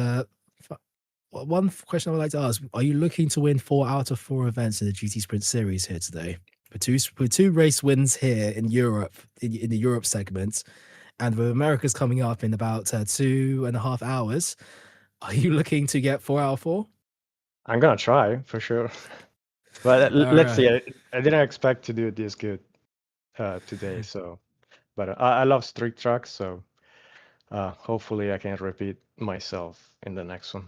one question I would like to ask: are you looking to win 4 out of 4 events in the GT Sprint Series here today? With two race wins here in Europe, in the Europe segment, and with America's coming up in about 2.5 hours, are you looking to get 4 out of 4? I'm gonna try for sure. But All let's see. right. I didn't expect to do this good today. So, but I love street tracks. So hopefully I can repeat myself in the next one.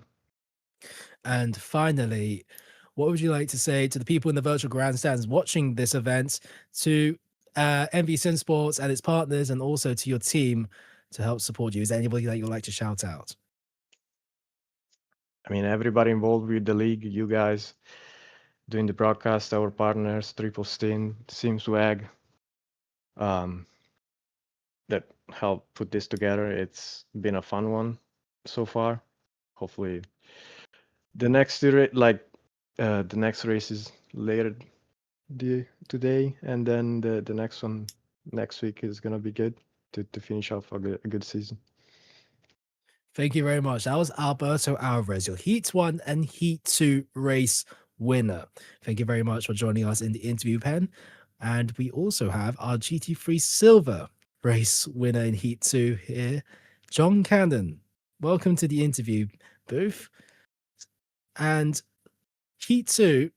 And finally, what would you like to say to the people in the virtual grandstands watching this event, to MV Simsports and its partners, and also to your team to help support you? Is there anybody that you'd like to shout out? I mean, everybody involved with the league, you guys doing the broadcast, our partners, Triple Stint, SimSwag, um, that helped put this together. It's been a fun one so far. Hopefully, the next the next race is later today, and then the next one next week is gonna be good to finish off a good season. Thank you very much. That was Alberto Alvarez, your Heat 1 and Heat 2 race winner. Thank you very much for joining us in the interview pen. And we also have our GT3 Silver race winner in Heat 2 here, John Cannon. Welcome to the interview booth. And Heat 2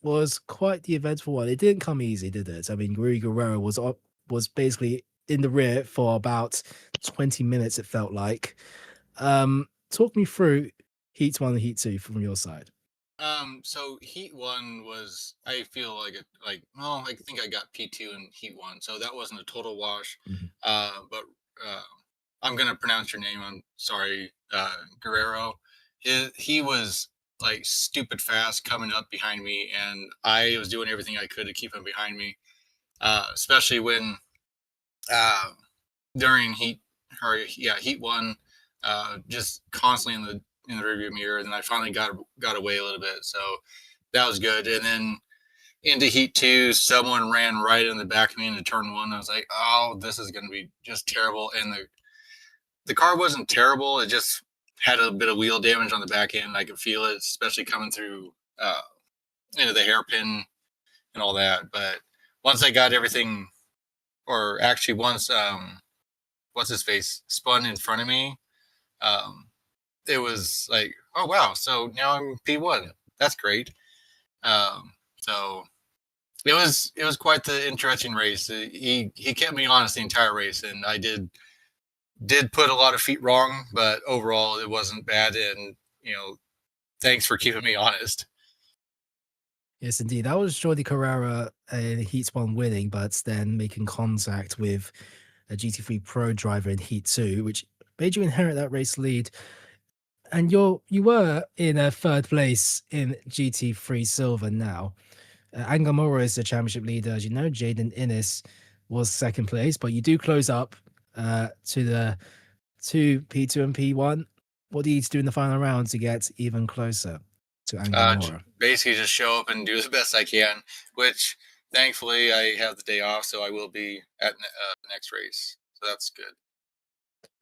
was quite the eventful one. It didn't come easy, did it? I mean, Rui Guerrero was basically in the rear for about 20 minutes, it felt like. Talk me through Heat 1 and Heat 2 from your side. So Heat One was, I feel like well, I think I got P2 in Heat One, so that wasn't a total wash. Mhm. But I'm gonna pronounce your name. I'm sorry, Guerrero. He was like stupid fast coming up behind me, and I was doing everything I could to keep him behind me. Especially when uh, during Heat One, just constantly in the rearview mirror. And then I finally got away a little bit, so that was good. And then into Heat 2, someone ran right in the back of me into turn 1. I was like, oh, this is going to be just terrible. And the car wasn't terrible. It just had a bit of wheel damage on the back end. I could feel it, especially coming through into the hairpin and all that. But once I got everything, or actually once what's his face spun in front of me, it was like, oh wow, so now I'm P1. That's great. So it was quite the interesting race. He kept me honest the entire race, and I did put a lot of feet wrong, but overall it wasn't bad. And thanks for keeping me honest. Yes, indeed. That was Jordi Carrera in Heat 1 winning, but then making contact with a GT3 Pro driver in Heat 2, which made you inherit that race lead. And you were in a third place in GT3 Silver now. Angamura is the championship leader. As you know, Jaden Innes was second place, but you do close up to the P2 and P1. What do you need to do in the final round to get even closer to Angamura? Basically, just show up and do the best I can, which thankfully I have the day off, so I will be at the next race. So that's good.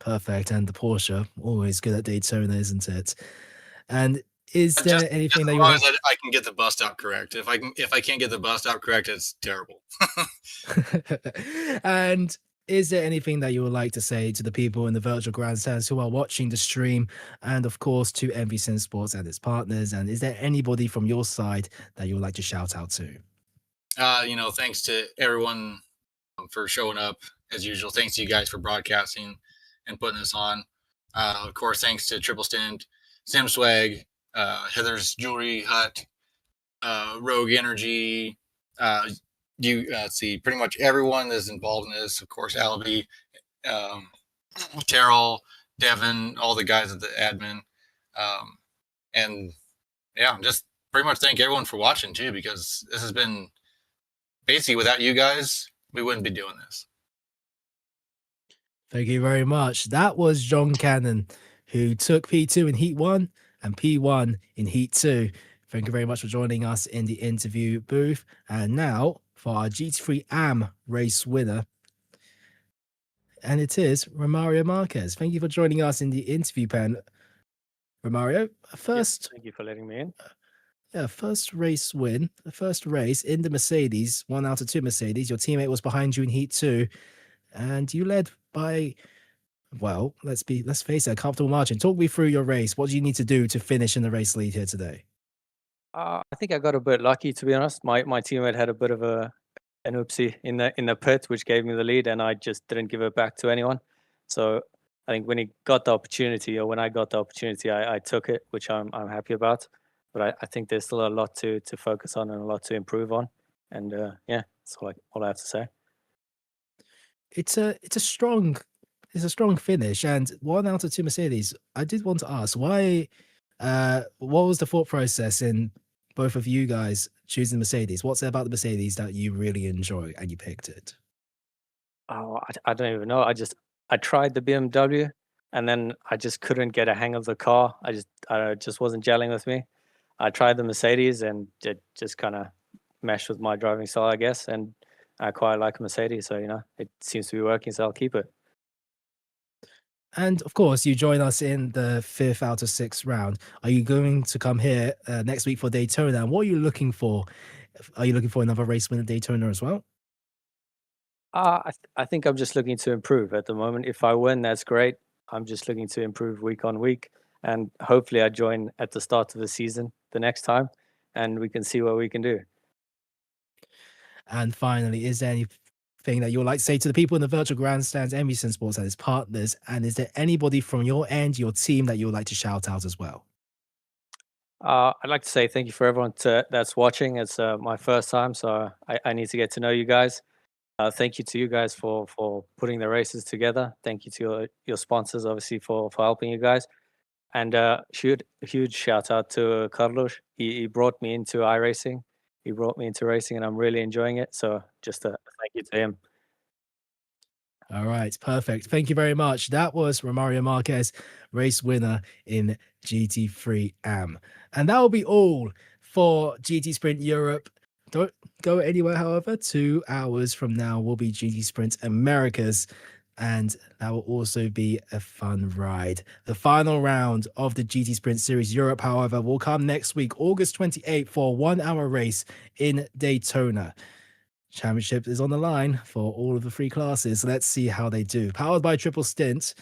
Perfect. And the Porsche, always good at Daytona, isn't it? And is there anything that you want? I can get the bus stop correct. If I can't get the bus stop correct, it's terrible. And is there anything that you would like to say to the people in the virtual grandstands who are watching the stream, and of course to MV Simsports and its partners? And is there anybody from your side that you would like to shout out to? Thanks to everyone for showing up as usual. Thanks to you guys for broadcasting and putting this on. Of course, thanks to Triple Stint, SimSwag, Heather's Jewelry Hut, Rogue Energy. Let's see, pretty much everyone that's involved in this. Of course, Alabi, Terrell, Devin, all the guys at the admin. And yeah, just pretty much thank everyone for watching too, because this has been basically without you guys, we wouldn't be doing this. Thank you very much. That was John Cannon, who took P2 in Heat 1 and P1 in Heat 2. Thank you very much for joining us in the interview booth. And now for our GT3 AM race winner. And it is Romario Marquez. Thank you for joining us in the interview pen. Romario, first. Yes, thank you for letting me in. Yeah, first race win, the first race in the Mercedes, 1 out of 2 Mercedes. Your teammate was behind you in Heat 2, and you led by, well, let's face it, a comfortable margin. Talk me through your race. What do you need to do to finish in the race lead here today? I think I got a bit lucky, to be honest. My teammate had a bit of an oopsie in the pit, which gave me the lead, and I just didn't give it back to anyone. So I think when I got the opportunity, I took it, which I'm happy about. But I think there's still a lot to focus on and a lot to improve on. And yeah, that's all I have to say. It's a strong finish, and 1 out of 2 Mercedes. I did want to ask why. What was the thought process in both of you guys choosing Mercedes? What's it about the Mercedes that you really enjoy and you picked it? Oh, I don't even know. I tried the BMW, and then I just couldn't get a hang of the car. I just wasn't gelling with me. I tried the Mercedes, and it just kind of meshed with my driving style, I guess. And I quite like Mercedes, so it seems to be working, so I'll keep it. And of course, you join us in the 5th out of 6 round. Are you going to come here next week for Daytona? And what are you looking for? Are you looking for another race win at Daytona as well? I think I'm just looking to improve at the moment. If I win, that's great. I'm just looking to improve week on week, and hopefully I join at the start of the season the next time, and we can see what we can do. And finally, is there anything that you would like to say to the people in the virtual grandstands, MV Simsports and its partners? And is there anybody from your end, your team, that you would like to shout out as well? I'd like to say thank you for everyone that's watching. It's my first time, so I need to get to know you guys. Thank you to you guys for putting the races together. Thank you to your sponsors, obviously, for helping you guys. And a huge shout out to Carlos. He brought me into iracing. He brought me into racing, and I'm really enjoying it. So just a thank you to him. All right, perfect. Thank you very much. That was Romario Marquez, race winner in GT3 AM. And that will be all for GT Sprint Europe Don't go anywhere, however. 2 hours from now will be GT Sprint Americas, and that will also be a fun ride. The final round of the GT Sprint Series Europe, however, will come next week, August 28th, for a 1-hour race in Daytona. Championship is on the line for all of the 3 classes. Let's see how they do. Powered by Triple Stint,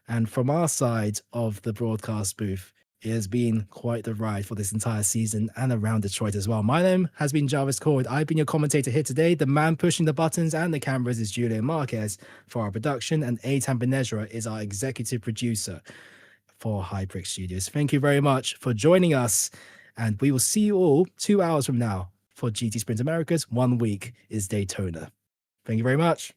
and from our side of the broadcast booth, it has been quite the ride for this entire season and around Detroit as well. My name has been Jarvis Cord. I've been your commentator here today. The man pushing the buttons and the cameras is Julian Marquez for our production, and Eitan Benezra is our executive producer for HyPrix Studios. Thank you very much for joining us, and we will see you all 2 hours from now for GT Sprint Americas. 1 week is Daytona. Thank you very much.